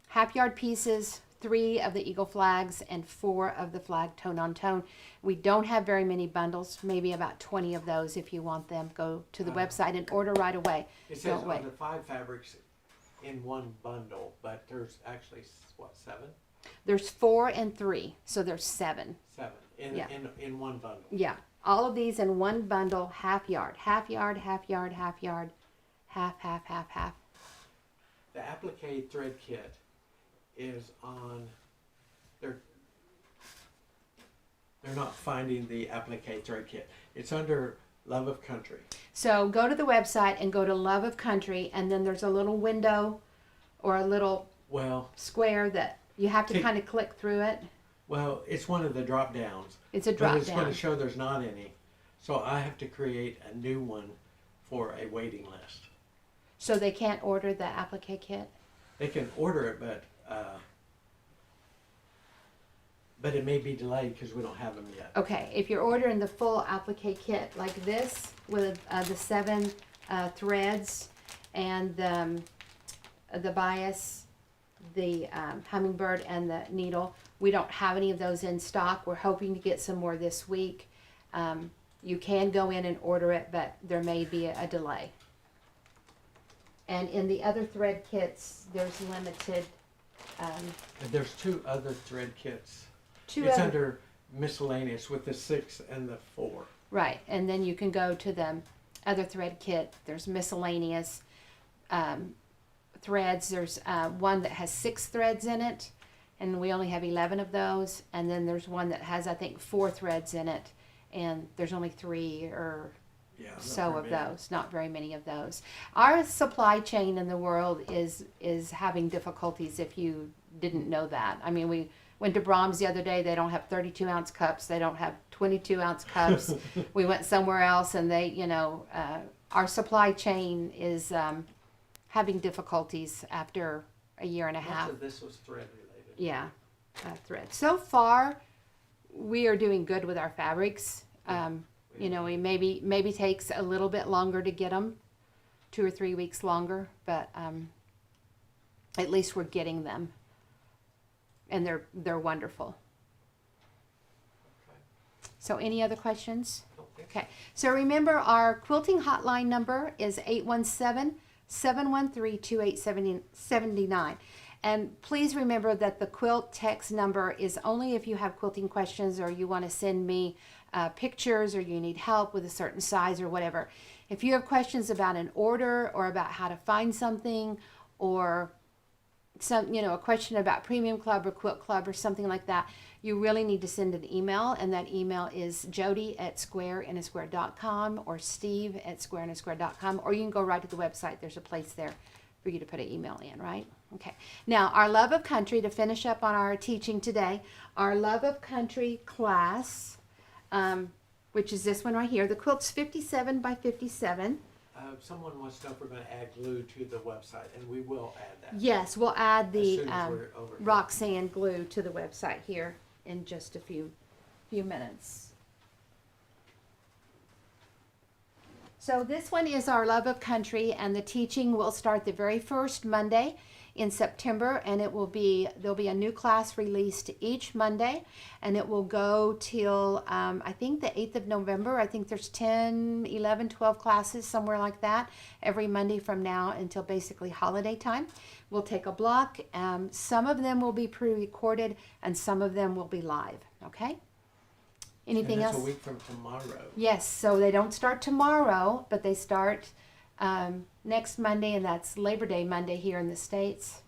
Speaker 1: half yard pieces, 3 of the eagle flags and 4 of the flag tone-on-tone. We don't have very many bundles, maybe about 20 of those. If you want them, go to the website and order right away.
Speaker 2: It says on the 5 fabrics in one bundle, but there's actually, what, 7?
Speaker 1: There's 4 and 3, so there's 7.
Speaker 2: 7 in one bundle.
Speaker 1: Yeah, all of these in one bundle, half yard, half yard, half yard, half yard, half, half, half, half.
Speaker 2: The applique thread kit is on. They're not finding the applique thread kit. It's under Love of Country.
Speaker 1: So go to the website and go to Love of Country, and then there's a little window or a little square that you have to kind of click through it.
Speaker 2: Well, it's one of the drop downs.
Speaker 1: It's a drop down.
Speaker 2: It's going to show there's not any. So I have to create a new one for a waiting list.
Speaker 1: So they can't order the applique kit?
Speaker 2: They can order it, but it may be delayed because we don't have them yet.
Speaker 1: Okay, if you're ordering the full applique kit like this with the 7 threads and the bias, the hummingbird, and the needle, we don't have any of those in stock. We're hoping to get some more this week. You can go in and order it, but there may be a delay. And in the other thread kits, there's limited.
Speaker 2: And there's 2 other thread kits.
Speaker 1: It's
Speaker 2: under miscellaneous with the 6 and the 4.
Speaker 1: Right, and then you can go to the other thread kit. There's miscellaneous threads. There's one that has 6 threads in it, and we only have 11 of those. And then there's one that has, I think, 4 threads in it, and there's only 3 or so of those. Not very many of those. Our supply chain in the world is having difficulties, if you didn't know that. I mean, we went to Brahms the other day. They don't have 32-ounce cups. They don't have 22-ounce cups. We went somewhere else, and they, our supply chain is having difficulties after a year and a half.
Speaker 2: Most of this was thread related.
Speaker 1: Yeah, thread. So far, we are doing good with our fabrics. It maybe takes a little bit longer to get them, 2 or 3 weeks longer, but at least we're getting them. And they're wonderful.
Speaker 2: Okay.
Speaker 1: So any other questions?
Speaker 2: Okay.
Speaker 1: So remember, our quilting hotline number is 817-713-2879. And please remember that the quilt text number is only if you have quilting questions, or you want to send me pictures, or you need help with a certain size or whatever. If you have questions about an order, or about how to find something, or a question about Premium Club or Quilt Club or something like that, you really need to send an email, and that email is jodi@squareinaSquare.com or steve@squareinaSquare.com, or you can go right to the website. There's a place there for you to put an email in, right? Okay. Now, our Love of Country, to finish up on our teaching today, our Love of Country class, which is this one right here. The quilt's 57 by 57.
Speaker 2: Someone wants to know if we're going to add glue to the website, and we will add that.
Speaker 1: Yes, we'll add the
Speaker 2: over
Speaker 1: Roxanne glue to the website here in just a few minutes. So this one is our Love of Country, and the teaching will start the very first Monday in September, and there'll be a new class released each Monday, and it will go till I think the 8th of November. I think there's 10, 11, 12 classes, somewhere like that, every Monday from now until basically holiday time. We'll take a block. Some of them will be pre-recorded, and some of them will be live. Okay? Anything else?
Speaker 2: And that's a week from tomorrow.
Speaker 1: Yes, so they don't start tomorrow, but they start next Monday, and that's Labor Day Monday here in the States.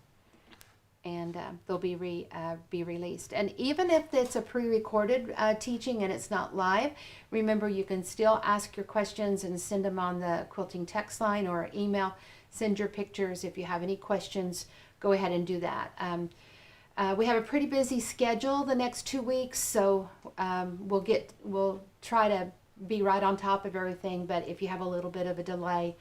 Speaker 1: And they'll be released. And even if it's a pre-recorded teaching and it's not live, remember you can still ask your questions and send them on the quilting text line or email. Send your pictures if you have any questions. Go ahead and do that. We have a pretty busy schedule the next 2 weeks, so we'll try to be right on top of everything. But if you have a little bit of a delay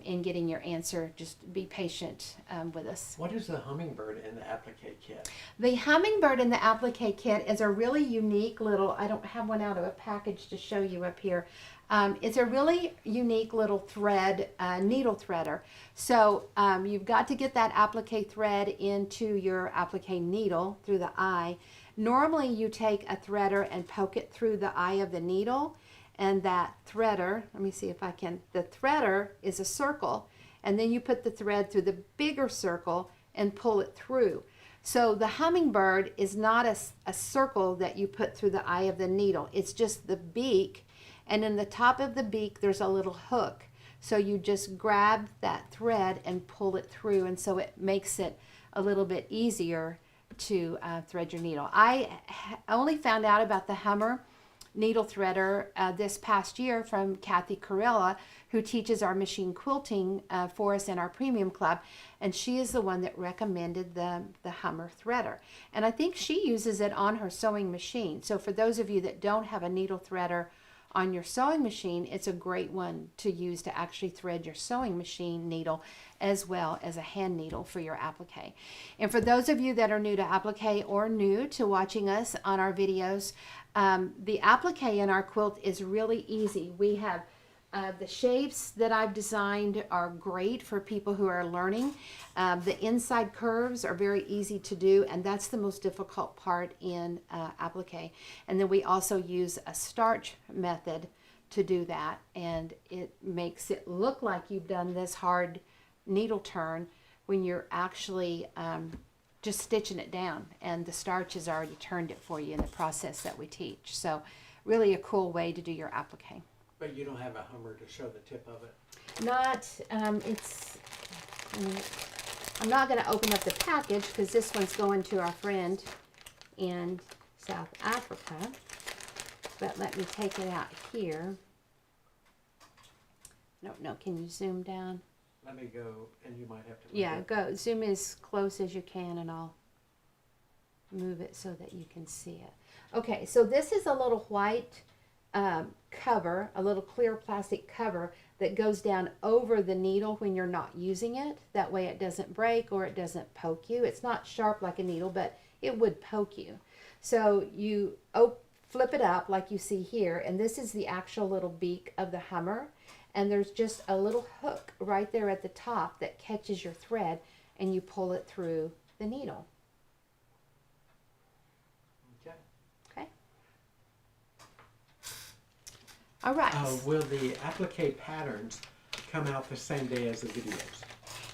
Speaker 1: in getting your answer, just be patient with us.
Speaker 2: What is the hummingbird in the applique kit?
Speaker 1: The hummingbird in the applique kit is a really unique little, I don't have one out of a package to show you up here. It's a really unique little thread, needle threader. So you've got to get that applique thread into your applique needle through the eye. Normally you take a threader and poke it through the eye of the needle, and that threader, let me see if I can, the threader is a circle, and then you put the thread through the bigger circle and pull it through. So the hummingbird is not a circle that you put through the eye of the needle. It's just the beak, and in the top of the beak there's a little hook. So you just grab that thread and pull it through, and so it makes it a little bit easier to thread your needle. I only found out about the Hummer needle threader this past year from Kathy Corella, who teaches our machine quilting for us in our premium club, and she is the one that recommended the Hummer threader, and I think she uses it on her sewing machine. So for those of you that don't have a needle threader on your sewing machine, it's a great one to use to actually thread your sewing machine needle as well as a hand needle for your applique. And for those of you that are new to applique or new to watching us on our videos, the applique in our quilt is really easy. We have the shapes that I've designed are great for people who are learning. The inside curves are very easy to do, and that's the most difficult part in applique. And then we also use a starch method to do that, and it makes it look like you've done this hard needle turn when you're actually just stitching it down, and the starch has already turned it for you in the process that we teach. So really a cool way to do your applique.
Speaker 2: But you don't have a Hummer to show the tip of it?
Speaker 1: Not, I'm not going to open up the package because this one's going to our friend in South Africa. But let me take it out here. No, can you zoom down?
Speaker 2: Let me go, and you might have to...
Speaker 1: Yeah, go. Zoom as close as you can, and I'll move it so that you can see it. Okay, so this is a little white cover, a little clear plastic cover that goes down over the needle when you're not using it. That way it doesn't break or it doesn't poke you. It's not sharp like a needle, but it would poke you. So you flip it up like you see here, and this is the actual little beak of the Hummer. And there's just a little hook right there at the top that catches your thread, and you pull it through the needle.
Speaker 2: Okay.
Speaker 1: Okay. All right.
Speaker 2: Will the applique patterns come out the same day as the videos?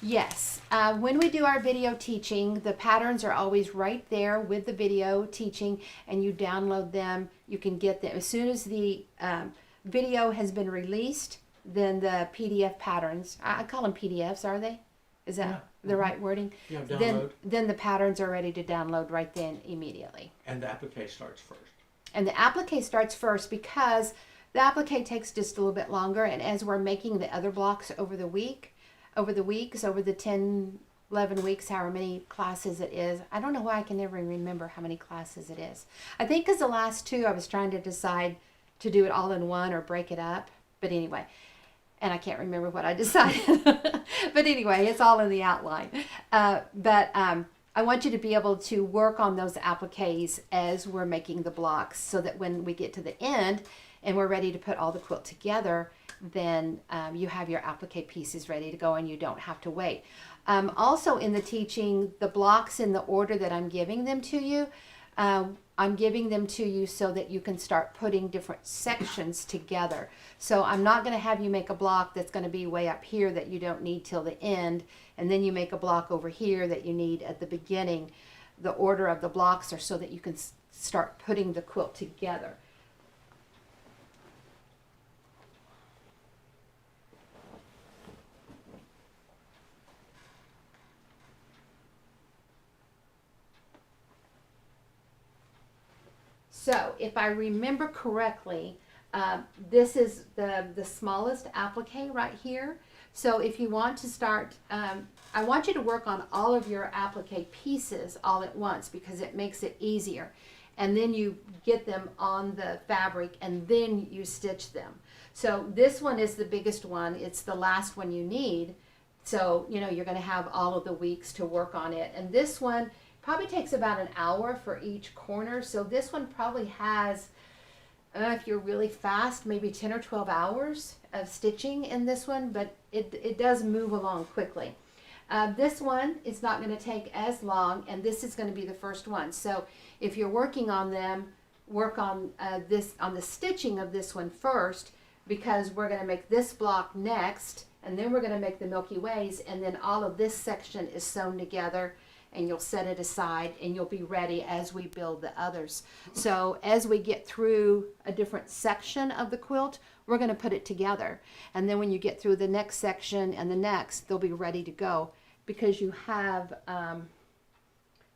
Speaker 1: Yes. When we do our video teaching, the patterns are always right there with the video teaching, and you download them. You can get them as soon as the video has been released. Then the PDF patterns, I call them PDFs, are they? Is that the right wording?
Speaker 2: Yeah, download.
Speaker 1: Then the patterns are ready to download right then immediately.
Speaker 2: And the applique starts first.
Speaker 1: And the applique starts first because the applique takes just a little bit longer, and as we're making the other blocks over the weeks, over the 10, 11 weeks, however many classes it is. I don't know why I can never remember how many classes it is. I think because the last two I was trying to decide to do it all in one or break it up. But anyway, and I can't remember what I decided. But anyway, it's all in the outline. I want you to be able to work on those appliques as we're making the blocks so that when we get to the end and we're ready to put all the quilt together, then you have your applique pieces ready to go and you don't have to wait. Also in the teaching, the blocks in the order that I'm giving them to you, I'm giving them to you so that you can start putting different sections together. So I'm not going to have you make a block that's going to be way up here that you don't need till the end, and then you make a block over here that you need at the beginning. The order of the blocks are so that you can start putting the quilt together. So if I remember correctly, this is the smallest applique right here. So if you want to start, I want you to work on all of your applique pieces all at once because it makes it easier. And then you get them on the fabric and then you stitch them. So this one is the biggest one. It's the last one you need. So, you know, you're going to have all of the weeks to work on it. And this one probably takes about an hour for each corner. So this one probably has, if you're really fast, maybe 10 or 12 hours of stitching in this one, but it does move along quickly. This one is not going to take as long, and this is going to be the first one. So if you're working on them, work on the stitching of this one first, because we're going to make this block next, and then we're going to make the Milky Ways, and then all of this section is sewn together, and you'll set it aside and you'll be ready as we build the others. So as we get through a different section of the quilt, we're going to put it together. And then when you get through the next section and the next, they'll be ready to go because you have,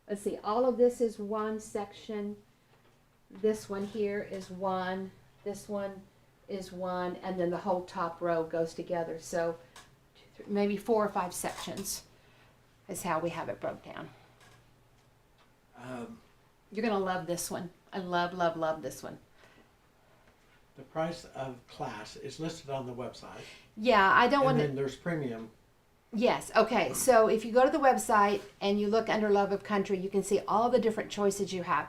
Speaker 1: let's see, all of this is one section. This one here is one. This one is one. And then the whole top row goes together. So maybe 4 or 5 sections is how we have it broke down. You're going to love this one. I love, love, love this one.
Speaker 2: The price of class is listed on the website.
Speaker 1: Yeah, I don't want to...
Speaker 2: And then there's premium.
Speaker 1: Yes, okay. So if you go to the website and you look under Love of Country, you can see all the different choices you have.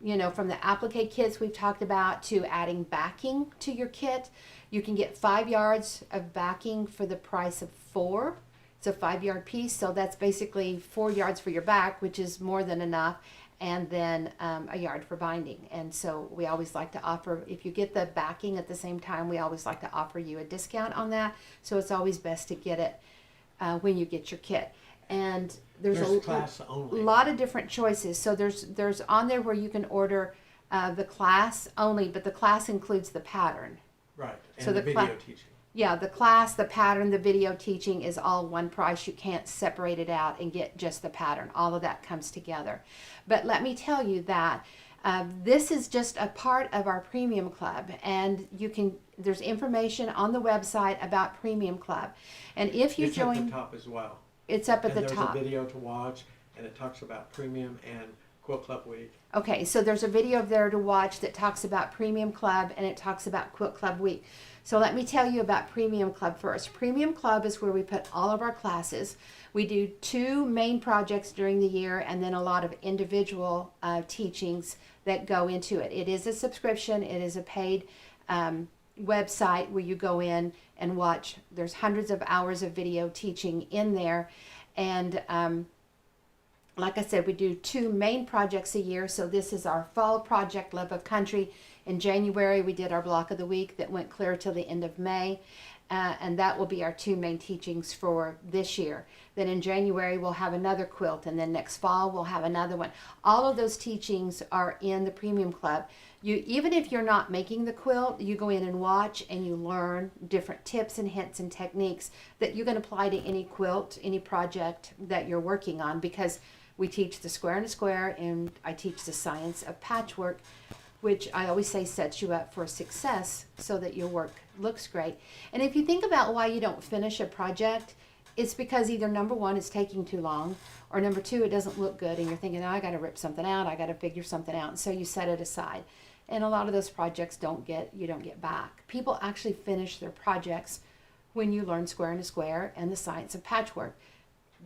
Speaker 1: You know, from the applique kits we've talked about to adding backing to your kit. You can get 5 yards of backing for the price of 4. It's a 5-yard piece, so that's basically 4 yards for your back, which is more than enough, and then a yard for binding. And so we always like to offer, if you get the backing at the same time, we always like to offer you a discount on that. So it's always best to get it when you get your kit. And there's a
Speaker 2: class only.
Speaker 1: lot of different choices. So there's on there where you can order the class only, but the class includes the pattern.
Speaker 2: Right, and
Speaker 1: so
Speaker 2: the video teaching.
Speaker 1: Yeah, the class, the pattern, the video teaching is all one price. You can't separate it out and get just the pattern. All of that comes together. But let me tell you that this is just a part of our Premium Club, and there's information on the website about Premium Club. And if you join...
Speaker 2: It's at the top as well.
Speaker 1: It's up at the top.
Speaker 2: There's a video to watch, and it talks about Premium and Quilt Club Week.
Speaker 1: Okay, so there's a video there to watch that talks about Premium Club, and it talks about Quilt Club Week. So let me tell you about Premium Club first. Premium Club is where we put all of our classes. We do 2 main projects during the year and then a lot of individual teachings that go into it. It is a subscription. It is a paid website where you go in and watch. There's hundreds of hours of video teaching in there. And like I said, we do 2 main projects a year. So this is our fall project, Love of Country. In January, we did our block of the week that went clear till the end of May. And that will be our 2 main teachings for this year. Then in January, we'll have another quilt. And then next fall, we'll have another one. All of those teachings are in the Premium Club. Even if you're not making the quilt, you go in and watch and you learn different tips and hints and techniques that you can apply to any quilt, any project that you're working on, because we teach the square and a square, and I teach the science of patchwork, which I always say sets you up for success so that your work looks great. And if you think about why you don't finish a project, it's because either number 1, it's taking too long, or number 2, it doesn't look good and you're thinking, oh, I got to rip something out, I got to figure something out, and so you set it aside. And a lot of those projects you don't get back. People actually finish their projects when you learn square and a square and the science of patchwork.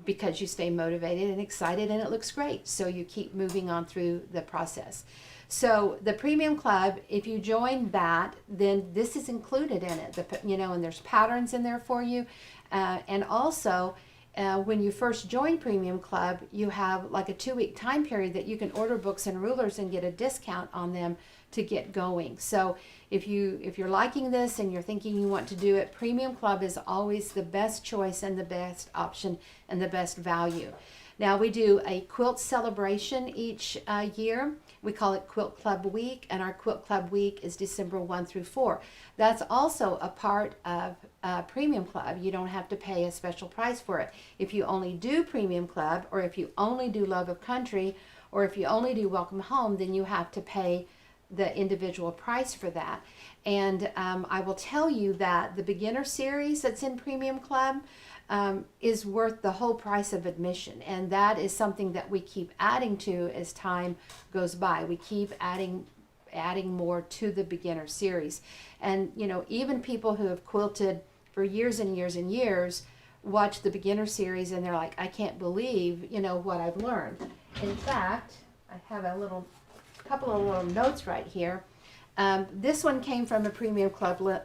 Speaker 1: because you stay motivated and excited and it looks great. So you keep moving on through the process. So the Premium Club, if you join that, then this is included in it. And there's patterns in there for you. And also, when you first join Premium Club, you have like a 2-week time period that you can order books and rulers and get a discount on them to get going. So if you're liking this and you're thinking you want to do it, Premium Club is always the best choice and the best option and the best value. Now we do a quilt celebration each year. We call it Quilt Club Week, and our Quilt Club Week is December 1 through 4. That's also a part of Premium Club. You don't have to pay a special price for it. If you only do Premium Club, or if you only do Love of Country, or if you only do Welcome Home, then you have to pay the individual price for that. And I will tell you that the beginner series that's in Premium Club is worth the whole price of admission, and that is something that we keep adding to as time goes by. We keep adding more to the beginner series. And even people who have quilted for years and years and years watch the beginner series and they're like, I can't believe what I've learned. In fact, I have a couple of little notes right here. This one came from a Premium Club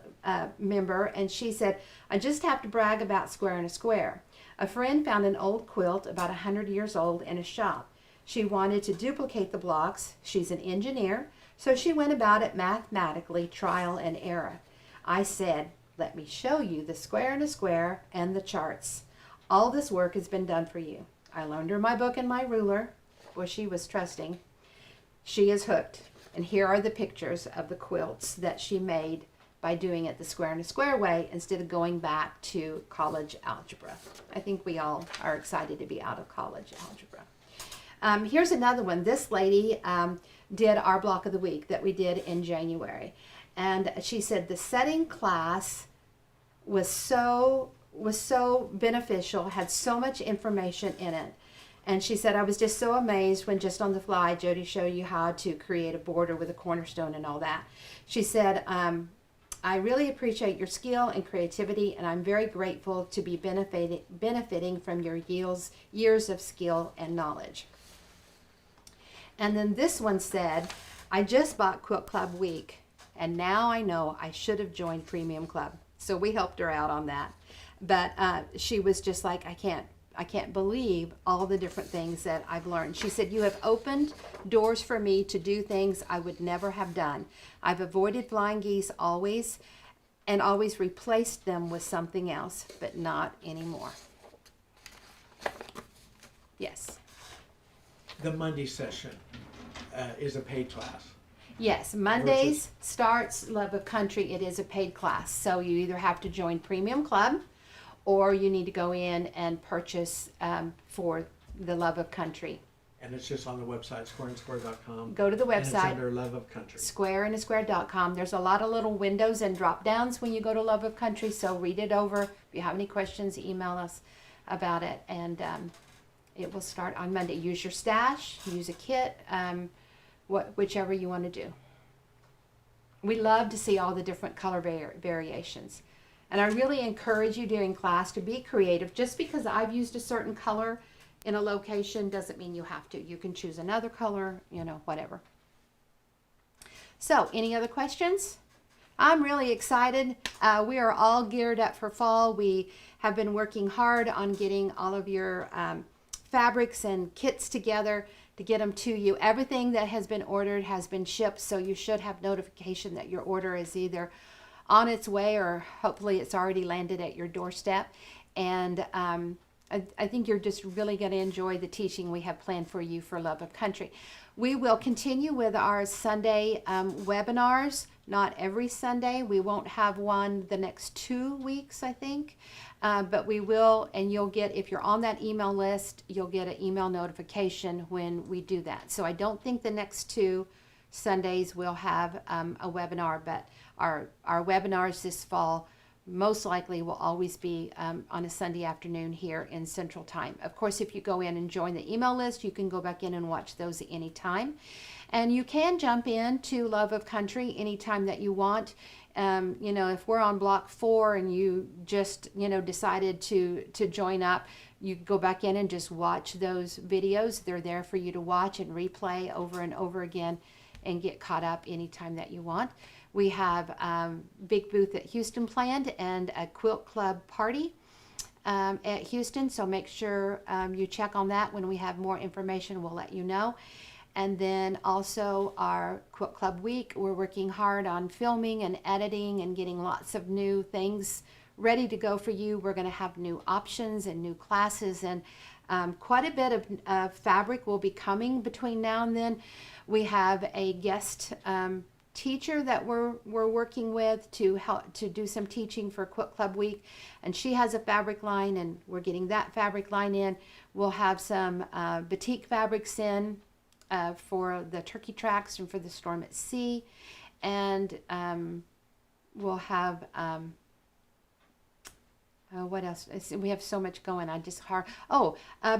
Speaker 1: member, and she said, I just have to brag about Square in a Square. A friend found an old quilt about 100 years old in a shop. She wanted to duplicate the blocks. She's an engineer, so she went about it mathematically, trial and error. I said, let me show you the Square in a Square and the charts. All this work has been done for you. I loaned her my book and my ruler. Well, she was trusting. She is hooked. And here are the pictures of the quilts that she made by doing it the Square in a Square way instead of going back to college algebra. I think we all are excited to be out of college algebra. Here's another one. This lady did our block of the week that we did in January. And she said the setting class was so beneficial, had so much information in it. And she said, I was just so amazed when just on the fly, Jodi showed you how to create a border with a cornerstone and all that. She said, I really appreciate your skill and creativity, and I'm very grateful to be benefiting from your years of skill and knowledge. And then this one said, I just bought Quilt Club Week, and now I know I should have joined Premium Club. So we helped her out on that. But she was just like, I can't believe all the different things that I've learned. She said, you have opened doors for me to do things I would never have done. I've avoided flying geese always and always replaced them with something else, but not anymore. Yes.
Speaker 2: The Monday session is a paid class.
Speaker 1: Yes, Mondays starts Love of Country. It is a paid class. So you either have to join Premium Club or you need to go in and purchase for the Love of Country.
Speaker 2: And it's just on the website, squareandsquare.com.
Speaker 1: Go to the website.
Speaker 2: And it's under Love of Country.
Speaker 1: Squareandsquare.com. There's a lot of little windows and drop downs when you go to Love of Country, so read it over. If you have any questions, email us about it. And it will start on Monday. Use your stash, use a kit, whichever you want to do. We love to see all the different color variations. And I really encourage you during class to be creative. Just because I've used a certain color in a location doesn't mean you have to. You can choose another color, whatever. So, any other questions? I'm really excited. We are all geared up for fall. We have been working hard on getting all of your fabrics and kits together to get them to you. Everything that has been ordered has been shipped, so you should have notification that your order is either on its way or hopefully it's already landed at your doorstep. And I think you're just really going to enjoy the teaching we have planned for you for Love of Country. We will continue with our Sunday webinars, not every Sunday. We won't have one the next 2 weeks, I think. But we will, and you'll get, if you're on that email list, you'll get an email notification when we do that. So I don't think the next 2 Sundays we'll have a webinar, but our webinars this fall most likely will always be on a Sunday afternoon here in Central Time. Of course, if you go in and join the email list, you can go back in and watch those at any time. And you can jump into Love of Country anytime that you want. If we're on block 4 and you just, decided to join up, you go back in and just watch those videos. They're there for you to watch and replay over and over again and get caught up anytime that you want. We have big booth at Houston planned and a quilt club party at Houston, so make sure you check on that. When we have more information, we'll let you know. And then also our Quilt Club Week, we're working hard on filming and editing and getting lots of new things ready to go for you. We're going to have new options and new classes, and quite a bit of fabric will be coming between now and then. We have a guest teacher that we're working with to help to do some teaching for Quilt Club Week, and she has a fabric line, and we're getting that fabric line in. We'll have some batik fabrics in for the turkey tracks and for the storm at sea, and we'll have what else? We have so much going on.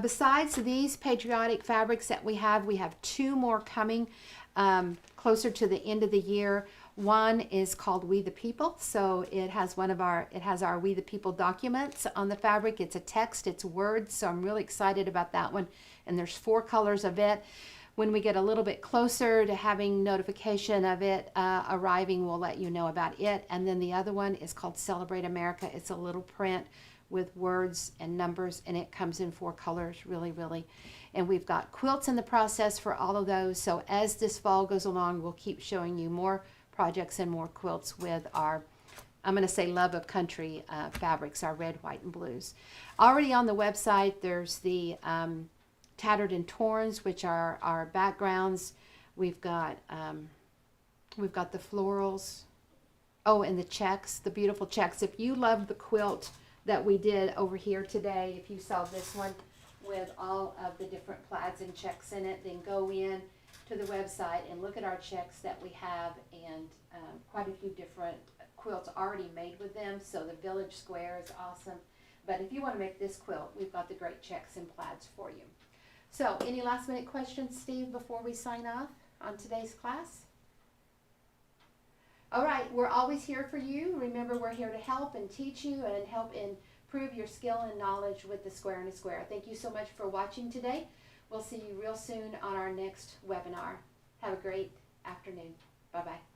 Speaker 1: Besides these patriotic fabrics that we have 2 more coming closer to the end of the year. One is called We the People, so it has our We the People documents on the fabric. It's a text, it's words, so I'm really excited about that one. And there's 4 colors of it. When we get a little bit closer to having notification of it arriving, we'll let you know about it. And then the other one is called Celebrate America. It's a little print with words and numbers, and it comes in 4 colors, really. And we've got quilts in the process for all of those. So as this fall goes along, we'll keep showing you more projects and more quilts with our, I'm going to say, love of country fabrics, our red, white, and blues. Already on the website, there's the tattered and torns, which are our backgrounds. We've got the florals. Oh, and the checks, the beautiful checks. If you love the quilt that we did over here today, if you saw this one with all of the different plaids and checks in it, then go in to the website and look at our checks that we have, and quite a few different quilts already made with them. So the village square is awesome. But if you want to make this quilt, we've got the great checks and plaids for you. So any last minute questions, Steve, before we sign off on today's class? All right, we're always here for you. Remember, we're here to help and teach you and help improve your skill and knowledge with the Square and a Square. Thank you so much for watching today. We'll see you real soon on our next webinar. Have a great afternoon. Bye-bye.